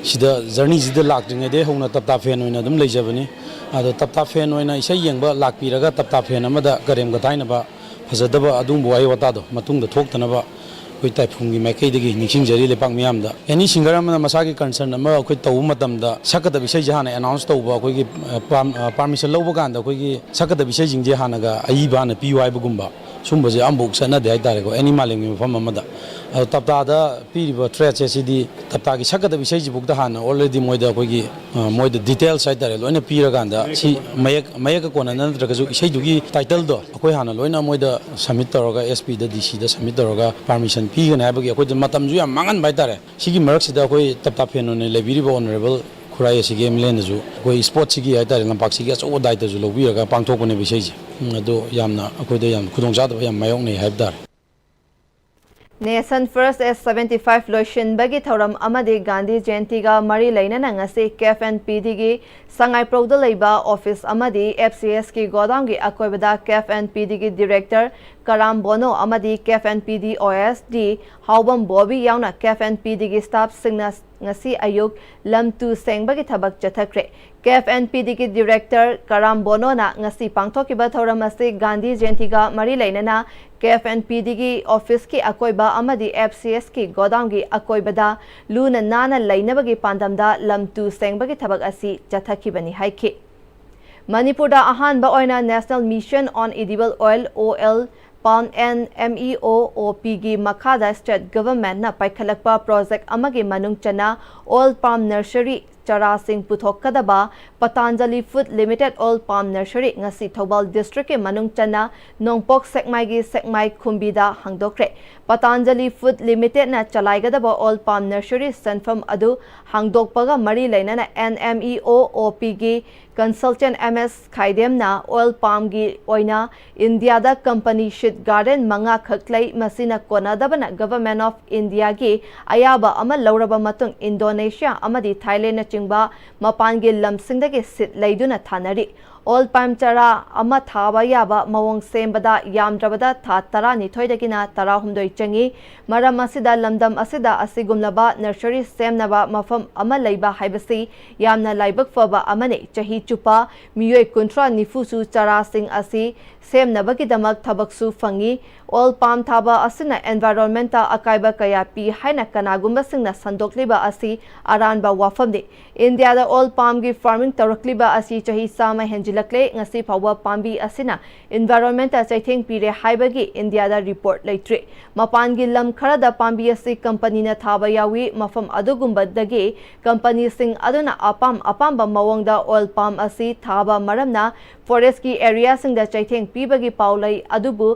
सिदा जर्नी सिदा लाक्ट्रिङै दे होना तप्ता फेन ओइना दम लेजबनी अदो तप्ता फेन ओइना इसाइ यंगबा लाक्पिरगा तप्ता फेन अमदा गरेम गथाइनबा फजदबा अदुंबो वाइ वतादो मतुंगदा थोक्तनबा कोई टाइफुंगी माइकैदगी निसिंजरी लेपाक मियामदा एनी सिंगर अमना मसागी कंसर्न अमा कोई तौ मतमदा सकदा बिसै जहाना अनाउंस तौबा कोई परमिशन लौबा कांदा कोई सकदा बिसै जिंजे हानागा अइबाना पिवाइबगुंबा ꯁꯨꯝꯕꯁꯦ ꯑꯃꯐꯥꯎ ꯆꯠꯅꯗꯦ ꯍꯥꯏꯇꯥꯔꯦꯀꯣ ꯑꯦꯅꯤ ꯃꯥꯂꯦꯝꯒꯤ ꯃꯐꯝ ꯑꯃꯗ ꯑꯗꯣ ꯇꯞꯇꯥꯗ ꯄꯤꯔꯤꯕ ꯊ꯭ꯔꯦꯠꯁꯦ ꯁꯤꯗꯤ ꯇꯞꯇꯥꯒꯤ ꯁꯛꯀꯗꯕ ꯏꯁꯩꯁꯤꯐꯥꯎꯗ ꯍꯥꯟꯅ ꯑꯣꯜꯔꯦꯗꯤ ꯃꯣꯏꯗ ꯑꯩꯈꯣꯏꯒꯤ ꯃꯣꯏꯗ ꯗꯤꯇꯦꯜꯁ ꯍꯥꯏꯇꯥꯔꯦ ꯂꯣꯏꯅ ꯄꯤꯔꯀꯥꯟꯗ ꯁꯤ ꯃꯌꯦꯛꯀ ꯀꯣꯟꯅꯅ ꯅꯠꯇ꯭ꯔꯒꯁꯨ ꯏꯁꯩꯗꯨꯒꯤ ꯇꯥꯏꯇꯜꯗꯣ ꯑꯩꯈꯣꯏ ꯍꯥꯟꯅ ꯂꯣꯏꯅ ꯃꯣꯏꯗ ꯁꯕꯃꯤꯠ ꯇꯧꯔꯒ SPꯗ DCꯗ ꯁꯕꯃꯤꯠ ꯇꯧꯔꯒ ꯄꯥꯔꯃꯤꯁꯟ ꯄꯤꯒꯅꯤ ꯍꯥꯏꯕꯒꯤ ꯑꯩꯈꯣꯏꯗ ꯃꯇꯝꯁꯨ ꯌꯥꯝ ꯃꯥꯡꯍꯟꯕ ꯍꯥꯏꯇꯥꯔꯦ ꯁꯤꯒꯤ ꯃꯔꯛꯁꯤꯗ ꯑꯩꯈꯣꯏ ꯇꯞꯇꯥ ꯐꯦꯟ ꯑꯣꯏꯅ ꯂꯩꯕꯤꯔꯤꯕ ꯑꯣꯅꯔꯦꯕꯜ ꯈꯨꯔꯥꯏ ꯑꯁꯤꯒꯤ MLAꯅꯁꯨ ꯑꯩꯈꯣꯏ ꯁ꯭ꯄꯣꯔꯠꯁꯤꯒꯤ ꯍꯥꯏꯇꯥꯔꯦ ꯂꯝꯄꯥꯛꯁꯤꯒꯤ ꯑꯆꯧꯕ ꯗꯥꯏꯇꯁꯨ ꯂꯧꯕꯤꯔꯒ ꯄꯥꯡꯊꯣꯛꯄꯅꯦꯕ ꯏꯁꯩꯁꯦ ꯑꯗꯣ ꯌꯥꯝꯅ ꯑꯩꯈꯣꯏꯗ ꯌꯥꯝ ꯈꯨꯗꯣꯡꯆꯥꯗꯕ ꯌꯥꯝ ꯃꯥꯌꯣꯛꯅꯩ ꯍꯥꯏꯕ ꯇꯥꯔꯦ Nation First S75 loishinbagi thoram amadi Gandhi Jayantiga Mari Lainana ngasi KFNPD Sangaiprauda leiba office amadi FCS ki Godaung gi akoibada KFNPD gi director Karam Bono amadi KFNPD OSD Haubam Bobby yauna KFNPD gi staff singna ngasi ayuk lamtu sengbagi thabak chathakre KFNPD ki director Karam Bono na ngasi pangthokiba thoram ase Gandhi Jayantiga Mari Lainana KFNPD ki office ki akoiba amadi FCS ki Godaung gi akoibada luna nana lainabagi pandamda lamtu sengbagi thabak asi chathakibani haiki Manipurda ahanba oina National Mission on Edible Oil OL Palm and MEOOP gi makhada state government na paikhalakpa project amagi manung chana oil palm nursery Chara Singh Puthok Kadaba Patanjali Food Limited Oil Palm Nursery ngasi Thobal District ke manung chana Nongpok Sekmai gi Sekmai Khumbida hangdokre Patanjali Food Limited na chalaigadaba Oil Palm Nursery Sanfam adu hangdokpaga mari lainana NMEOOP gi consultant MS Khaidem na oil palm gi oina India da company shit garden manga khaklai masina konadabana Government of India gi ayaba ama lauraba matung Indonesia amadi Thailand na chingba mapangi lamsingdagi sit laiduna thanari oil palm chara ama thaba yaba mawong sembada yamdrabada tha tara nithoidagina tara humdoi changi maram asida lamdam asida asigumlaba nursery semnaba mafam ama leiba haibasi yamna laibak faba amane chahi chupa miyoi kuntra nifusu chara sing asi semnabagi damak thabaksu fangi oil palm thaba asina environmental akaiba kaya pi haina kanagumba singna sandokliba asi aranba wafamni India da oil palm gi farming tarakliba asi chahi sama henjilakle ngasi phawa pambi asina environmental chaitheng pire haibagi India da report leitre mapan gi lam khara da pambi asi company na thaba yawi mafam adugumbadagi company sing aduna apamba mawongda oil palm asi thaba maramna forest ki area sing da chaitheng pibagi paulai adubu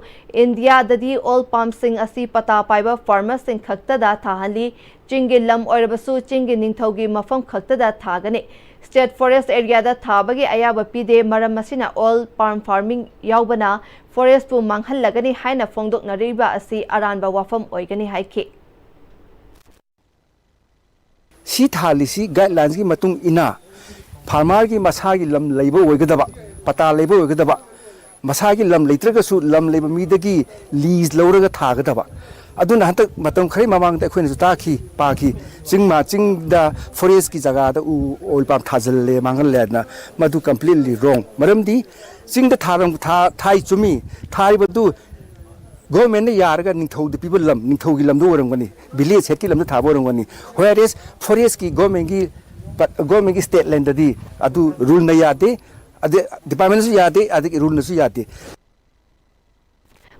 India dadi oil palm sing asi pata paiba farmers sing khakta da thahali chingi lam oirabasu chingi ningthogi mafam khakta da thagane State Forest area da thabagi ayaba pide maram masina oil palm farming yaubana forest pu manghallagani haina fongdoknariba asi aranba wafam oigani haiki si thalisi guidelines gi matung ina farmer gi masagi lam leibo oigadaba pata leibo oigadaba masagi lam leitragasu lam leiba midagi lease lauraga thagadaba aduna hantak matam khari mamang da khoina taki paki chingma chingda forest ki jaga da oil palm thajal le mangal le na madu completely wrong maramdi chingda tharam thai chumi thai badu government ne yarga ningthau de people lam ningthau gi lam do orangani village het ki lam da thabo orangani whereas forest ki government ki state land di adu rule na yade ade department su yade ade rule na su yade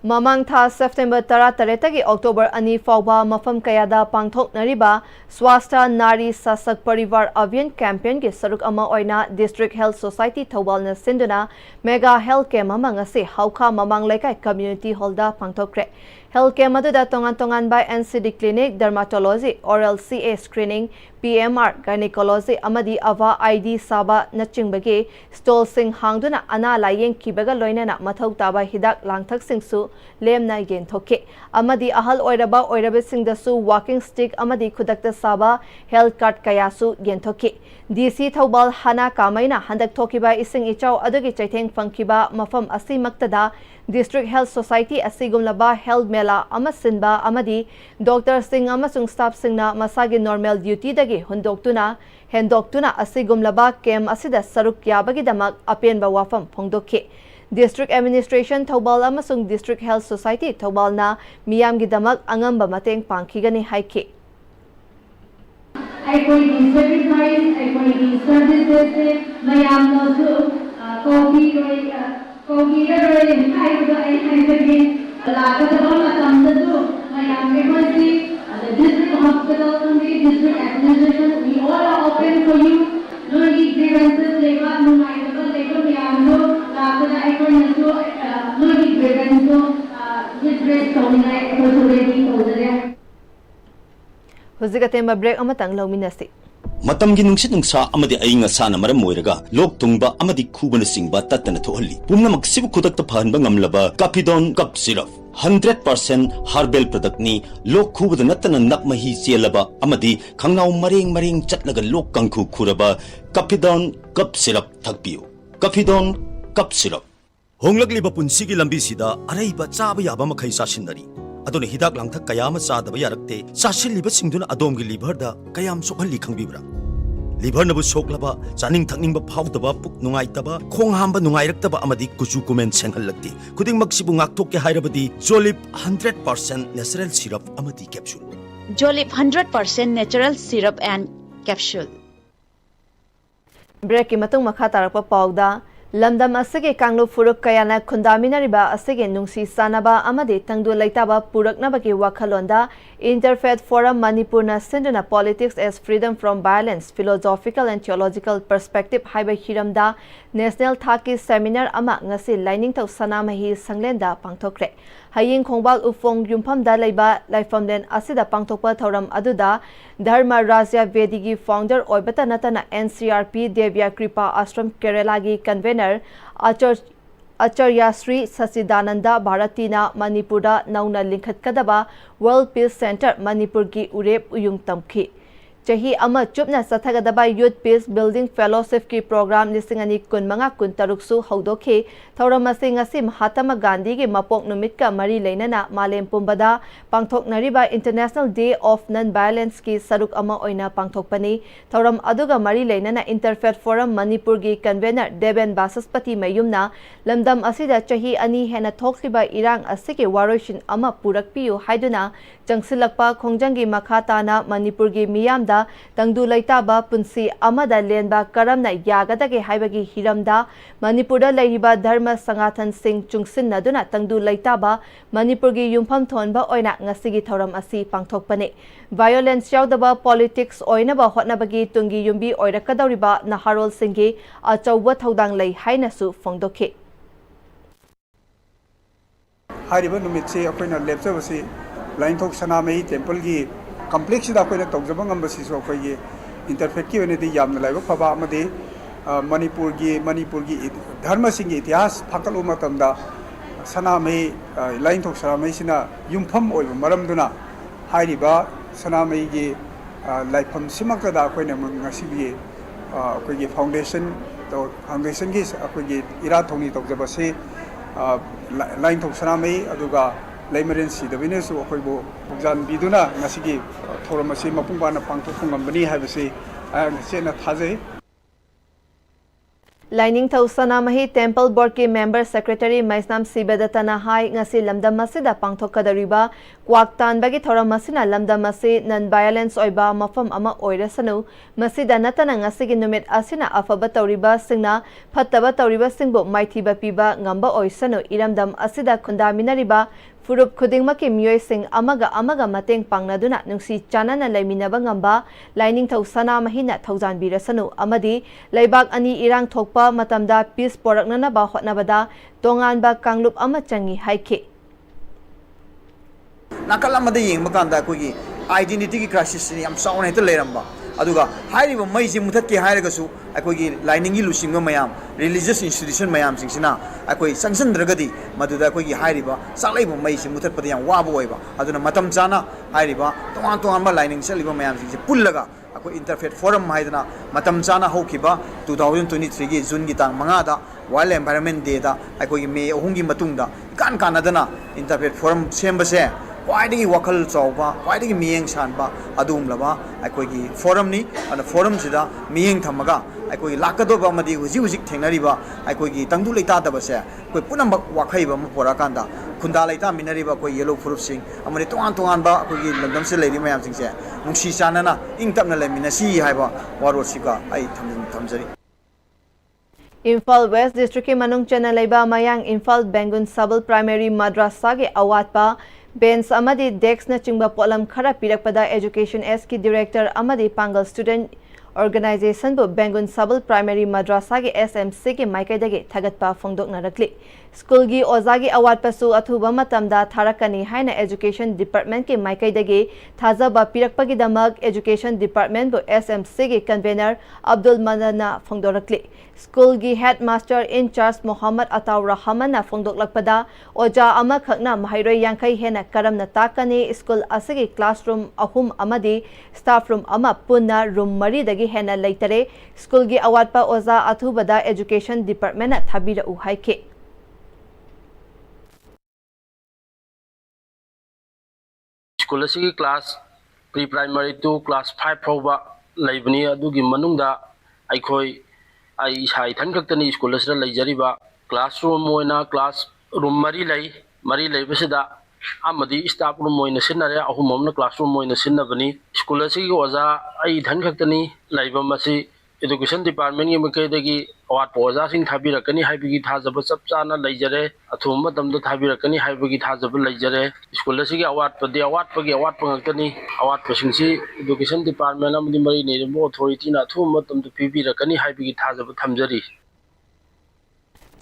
Mamang tha September 13 gi October 2 fawba mafam kayada pangthoknariba Swasthya Nari Sasak Parivar Abhiyan campaign gi saruk ama oina District Health Society Thobal na sinduna mega health camp ama ngasi haukha mamang laikai community hall da pangthokre health camp aduda tongan by NCD clinic dermatology oral CA screening PMR gynecology amadi ava ID saba nachingbagi stall sing hangduna ana layeng kibaga loinana mathau taba hidak langthak singsu lemna yen thoke amadi ahal oirabe singdasu walking stick amadi khudakta saba health card kayasu yen thoke DC Thobal hana kamaina handak thokiba ising ichau adugi chaitheng fangkiba mafam asi maktada District Health Society asigumlaba health mela amasinba amadi Dr. Singh amasung staff singna masagi normal duty dagi hendoktuna asigumlaba kem asida saruk yabagi damak apenba wafam phongdokhe District Administration Thobal amasung District Health Society Thobal na miyamgi damak angamba mateng pangkhigani haike ꯑꯩꯈꯣꯏꯒꯤ service ꯑꯩꯈꯣꯏꯒꯤ ꯁꯔꯚꯤꯁꯦꯁꯁꯦ ꯃꯌꯥꯝꯅꯁꯨ ꯀꯧꯕꯤꯔꯣꯏ ꯍꯥꯏꯕꯗꯣ ꯑꯩ ꯍꯥꯏꯖꯒꯦ lakadaba matamdatu mayam emergency the district hospital and the district administration we all are open for you no grievances leba no maitaba leba mayamdo lakada econasu no grievances redress tawinai authority tawdare Huzig atemba break amatang lauminasi Matamgi nungsit nungsa amadi ayinga sana maram moiraga lok tungba amadi khubana singba tatana thohalli pumna maksibu khudakta phanba ngamlaba Capidon cup syrup 100% herbal product ni lok khubada natana nakmahi chelaba amadi khangnau mareng chatlaga lok kangkhu khuraba Capidon cup syrup thakpiu Capidon cup syrup honglakliba punsigi lambi sida araiba chaba yaba makhai sasinari adone hidak langthak kayam chadaba yarakte chasilliba singduna adomgi liver da kayam sokhalli khangbibra liver nabu soklaba chaning thakningba phawdaba puk nungaitaba khong hamba nungairaktaba amadi kuchu kumen senghallakti kuding maksibu ngakthok ke hairabadi Jolip 100% natural syrup amadi capsule Jolip 100% natural syrup and capsule break ki matung makha tarakpa pawda Lamdam asige kanglu furuk kayana khundaminariba asige nungsi sanaba amade tangdu laitaba puraknabaki wakhalonda Interfaith Forum Manipur na sinduna politics as freedom from violence philosophical and theological perspective haiba hiramda national thaki seminar ama ngasi lining tau sanamahi sanglenda pangthokre haying khongbal ufong yumpham da laiba laifamlen asida pangthokpa thoram aduda Dharma Rajya Vedigi founder oibata natana NCRP Devya Kripa Ashram Kerala gi convener Acharya Sri Sasidananda Bharatina Manipura nauna linkhat kadaba World Peace Center Manipur gi urep uyung tamki Chahi ama chupna sathagadaba Youth Peace Building Fellowship ki program lisingani kunmanga kuntaruksu haudokhe thauramasi ngasi Mahatma Gandhi gi mapok numit ka mari leinana malem pumbada pangthoknariba International Day of Non-Violence ki saruk ama oina pangthokpani thauram aduga mari leinana Interfaith Forum Manipur gi convener Deben Basaspati mayumna lamdam asida chahi ani hena thokliba irang asike waroishin ama purakpiu haiduna jangsilakpa khongjangi makhatana Manipur gi miyam tangdu laitaba punsi amada lenba karamna yagadage haibagi hiramda Manipurda lairiba dharma sangathan sing chungsin naduna tangdu laitaba Manipur gi yumpham thonba oina ngasigi thoram asi pangthokpane violence yaudaba politics oinaba hotnabagi tungi yumbi oirakadawriba naharol singgi achauba thodang lai hainasu phongdokhe hariba numitse akoina lepjabasi lainthok sanamei temple gi complex da koina tawjaba ngambasi so koigi interfaith ki onedi yamna laiba phaba amadi manipur gi dharma sing itihas phakalu matamda sanamei lainthok sanamei sina yumpham oiba maramduna hairiba sanamei gi laifam simakta da koina ngasibi koigi foundation gi koigi ira thoni tawjaba se lainthok sanamei aduga Emergency the winners of Hoibo Jan Biduna Nasigi Toromasi Mapungana Pangto Fungambani have a say and Sena Taze Lining Tausana Mahi Temple Board ki member secretary Maisnam Sibedatana Hai ngasi lamda masida pangthokadariba kwaktan bagi thora masina lamda masi non-violence oiba mafam ama oirasanu masida natana ngasi gi numit asina afaba tawriba singna phattaba tawriba singbo maithiba piba ngamba oisanu iramdam asida khundaminariba Furup khudingmaki miyoi sing amaga mateng pangnaduna nungsi chanana laiminaba ngamba lining tausana mahina thaujan birasanu amadi laibak ani irang thokpa matamda peace poraknana ba hotnabada tonganba kanglup ama changi haike nakalamada yengba kanda kogi identity crisis ni am sauna heta leramba aduga hairiba maisi muthatki hairagasu akogi lining gi lusinga mayam religious institution mayam singsina akoi sangsandragadi maduda akogi hairiba salaiba maisi muthatpada yam waba oiba aduna matam chana hairiba tongan ba lining saliba mayam singse pullaga akoi interfaith forum haidana matam chana hokiba 2023 gi june gi tang manga da wild environment day da akogi me ohungi matungda kanadana interfaith forum sembase Why wakal chawba why miyeng sanba adum laba akogi forum ni ana forum sida miyeng thamaga akogi lakadoba amadi huji thengnariba akogi tangdu leita dabase koi punam wakhaiba mapora kanda khunda leita minariba koi yellow fruit sing amari tongan ba akogi landam se leiri mayam sing se nungsi sanana ingtapna lemina si haiba waro sika ai thamjari Imphal West District ki manung chana leiba mayang Imphal Bengun Sabal Primary Madrasa ki awatpa bench amadi desk na chingba polam khara pirakpada Education S ki Director amadi Pangal Student Organization bu Bengun Sabal Primary Madrasa ki SMC ki maikaidagi thagatpa phongdokna rakli School gi ozagi awatpa su athuba matamda tharakani haina Education Department ki maikaidagi thajaba pirakpagi damak Education Department bu SMC ki Convener Abdul Manana phongdorakli School gi Headmaster in charge Muhammad Ataur Rahman na phongdoklakpada oja ama khakna mahairoi yankai hena karamna takani school asigi classroom ahum amadi staff room ama punna room mari dagi hena leitare school gi awatpa oja athubada Education Department na thabira u haike School asigi class pre-primary to class 5 fawba laibani adugi manungda aikoi ai sai than kaktani school asra laijariba classroom moina class room mari lai basida amadi staff room moina sinare ahumamna classroom moina sinnabani school asigi oza ai than kaktani laiba masi Education Department ki makaidagi awat oza sing thabirakani haibigi thajaba chapchana laijare athumma tamda thabirakani haibigi thajaba laijare school asigi awat pangaktani awat pasingsi Education Department amadi mari nerimo authority na athumma tamda pibirakani haibigi thajaba thamjari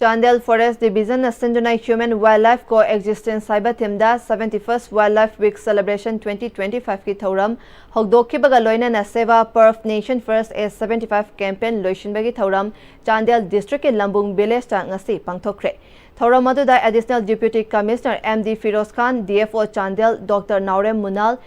Chandel Forest Division Ascenduna Human Wildlife Coexistence Cyber Themda 71st Wildlife Week Celebration 2025 ki thauram hogdokhi baga loina na Seva Perf Nation First A75 campaign loishin bagi thauram Chandel District ke Lambung Village ta ngasi pangthokre thauram aduda Additional Deputy Commissioner MD Firoz Khan DFO Chandel Dr Naurem Munal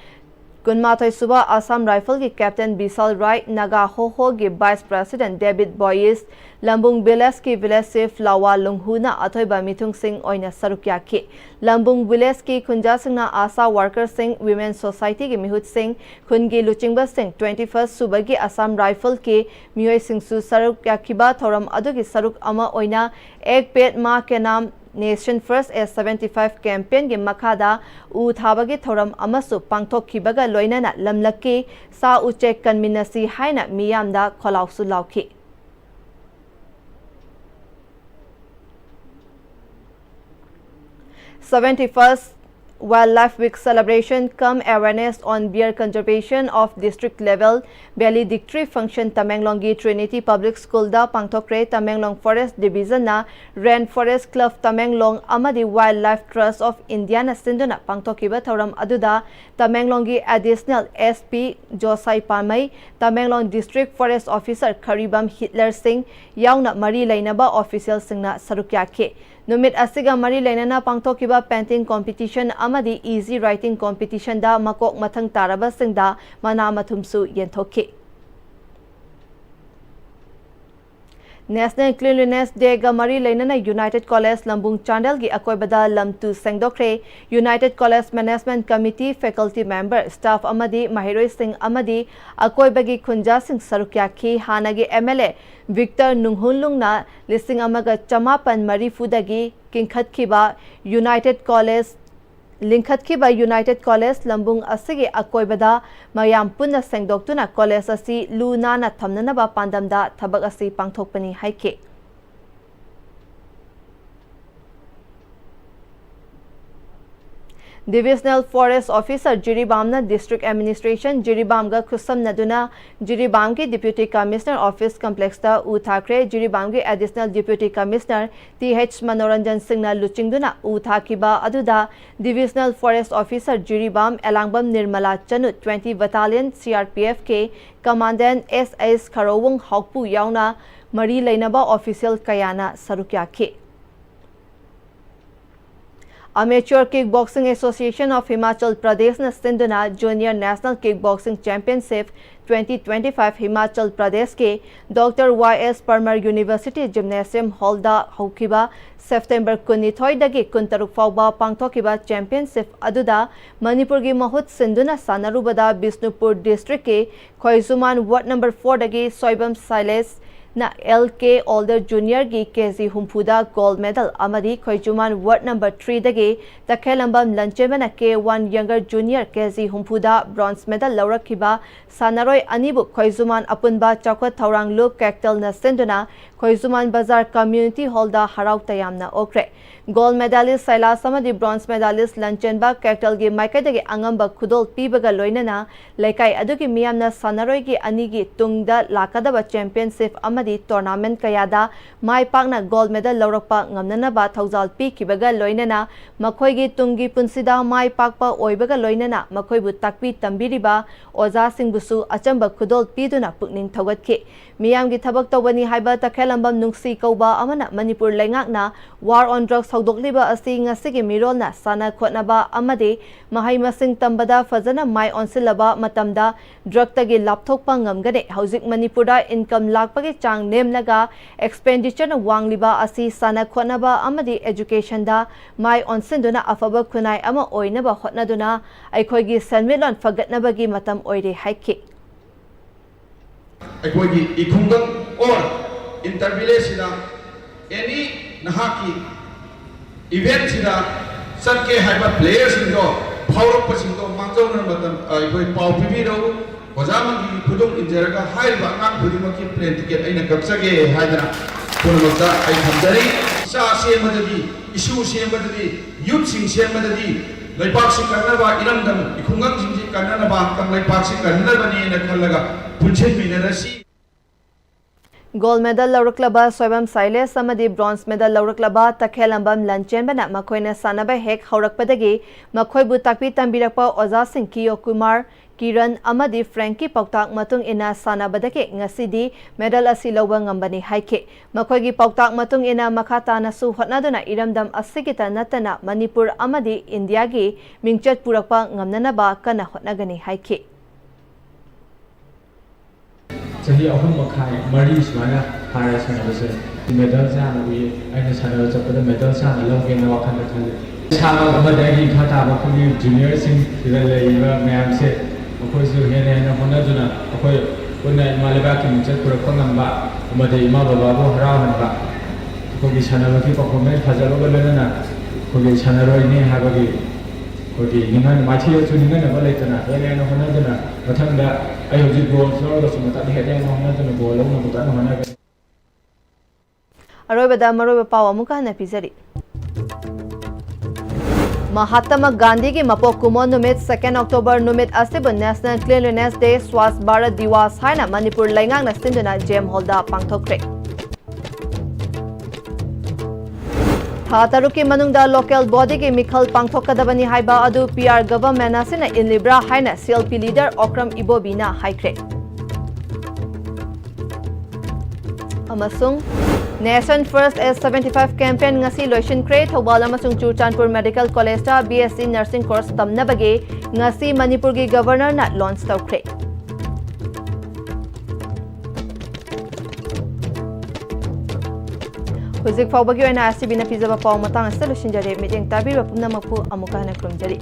Gunmathoi Suba Assam Rifle ki Captain Bisal Rai Naga Ho ki Vice President David Boyes Lambung Village ki Village Chief Lawa Lunghuna Athoiba Mithung Singh oina sarukya ki Lambung Village ki Khunja Singna Asa Worker Singh Women Society ki Mihut Singh Khungi Luchingba Singh 21st Suba ki Assam Rifle ki Mihoi Singh su sarukya kiba thoram adu ki saruk ama oina ek pet ma ke naam Nation First A75 campaign ki makhada u thabagi thoram amasu pangthokhibaga loinana lamlakki sa uchek kanminasi haina miyamda kholausu lauki 71st Wildlife Week celebration cum awareness on bear conservation of district level valedictory function Tamenglongi Trinity Public School da pangthokre Tamenglong Forest Division na Rain Forest Club Tamenglong amadi Wildlife Trust of India na sinduna pangthokiba thoram aduda Tamenglongi Additional SP Josai Pamai Tamenglong District Forest Officer Karibam Hitler Singh yauna mari lainaba official singna sarukya ke Numit asiga mari lainana pangthokiba painting competition amadi easy writing competition da makok mathang taraba singda mana mathumsu yenthoki National Cleanliness Day ga mari lainana United College Lambung Chandel gi akoibada lamtu sengdokre United College Management Committee faculty member staff amadi mahiroi singh amadi akoibagi khunja singh sarukya ki hanagi MLA Victor Nunghunlung na listing amaga chamapan marifudagi kingkhatkiba United College United College Lambung asigi akoibada mayam punna sengdoktuna college asi luna na thamnanaba pandamda thabak asi pangthokpani haike Divisional Forest Officer Jiribam na District Administration Jiribam ga khusam naduna Jiribam ki Deputy Commissioner Office Complex ta uthakre Jiribam ki Additional Deputy Commissioner TH Manoranjan Singh na luchingduna uthakiba aduda Divisional Forest Officer Jiribam Elangbam Nirmala Chanut 20 Battalion CRPF ke Commandant SS Kharawung Hawpu yauna mari lainaba official kayana sarukya ke Amateur Kickboxing Association of Himachal Pradesh na sinduna Junior National Kickboxing Championship 2025 Himachal Pradesh ke Dr. YS Parmar University Gymnasium Hall da haukiba September 19 dagi 16 fauba pangthokiba championship aduda Manipur gi mahut sinduna sanarubada Bisnupur district ke Khoizuman ward number 4 dagi Soibam Silas na LK Older Junior gi KG Humpuda gold medal amadi Khoijuman ward number 3 dagi Takhelambam Lanchemana K1 Younger Junior KG Humpuda bronze medal laurakhiba Sanaroi Anibu Khoijuman Apunba Chakwat Thaurang Loop Cactal na senduna Khoijuman Bazar Community Hall da harau tayamna okre gold medalist Sailas amadi bronze medalist Lanchenba Cactal gi Maikadagi Angamba Khudol pibaga loinana Laikai adugi miyamna Sanaroi gi anigi tungda lakadaba championship amadi tournament kayada mai pakna gold medal laurakpa ngamnanaba thaujal pikibaga loinana makhoigi tungi punsida mai pakpa oibaga loinana makhoibu takpi tambiriba oja singbusu achamba khudol piduna pukning thogatki miyamgi thabak tawbani haiba takhelambam nungsi kauba amana Manipur laingakna war on drugs saudokliba asi ngasigi mirolna sana khotnaba amadi mahai masing tambada fazana mai onsilaba matamda drug tagi lapthokpa ngamgane hauzik Manipurda income lakpagi chang nemlaga expenditure na wangliba asi sana khotnaba amadi education da mai onsinduna afaba khunai ama oinaba hotnaduna aikhoigi sanmilon fagatnabagi matam oire haiki aikhoigi ikhungang or intervillage any nahaki event sida sarke haiba players indo power pasindo mangjona matam aikoi pau pibi do ojamagi khudung injeraga haiba ngang khudimaki plane ticket aina kapsage haidana punamata ai thamjari sa semadadi issue semadadi youth sing semadadi laipak sing karnaba iramdam ikhungang sing karnaba kam laipak sing karnabani na khallaga punchen minarasi gold medal lauraklaba soibam Silas amadi bronze medal lauraklaba Takhelambam Lanchenbana makhoina sanaba hek haurakpadagi makhoibu takpi tambirakpa oja sing Kiyo Kumar Kiran amadi Frankie Pautak matung ina sanabadake ngasidi medal asi lawba ngambani haike makhoigi Pautak matung ina makhata nasu hotnaduna iramdam asigita natana Manipur amadi India gi mingchat purakpa ngamnanaba kana hotnagani haike Jadi ahum makai mari semana hari sana besar medal sana we aina sana pada medal sana lagi na wakan terkali sama kemadai kata apa kini junior sing kita lagi ma'am से aku sih hanya na hona juna aku punai malaba ki muncul pura pengamba kemadai ima bapa aku harapan pak aku di sana lagi performance hajar bagaimana na aku di sana roh ini habagi Oke, dengan macam itu dengan apa lagi tanah, yang nak mana tanah, macam dah, ayo jadi gol, soal tu semua tadi ada yang nak mana tanah gol, orang bukan nak mana. Aroy beda maroy bepawa muka na pizari. Mahatma Gandhi ki mapok kumon numit 2 October numit asibun National Cleanliness Day Swast Bharat Diwas haina Manipur laingang na sinduna Gem Holda pangthokre. Taruki manungda local body ki mikhal pangthokadabani haiba adu PR government asina in libra haina CLP leader Okram Ibobina haikre amasung Nation First S75 campaign ngasi loisin kre Thobal amasung Churchanpur Medical College ta BSc nursing course tamnabage ngasi Manipur gi governor na launch tawkre Huzik faubagi oina STB na pizaba paw matang asta lusinjare meeting tabir pumna mapu amuka na krumjari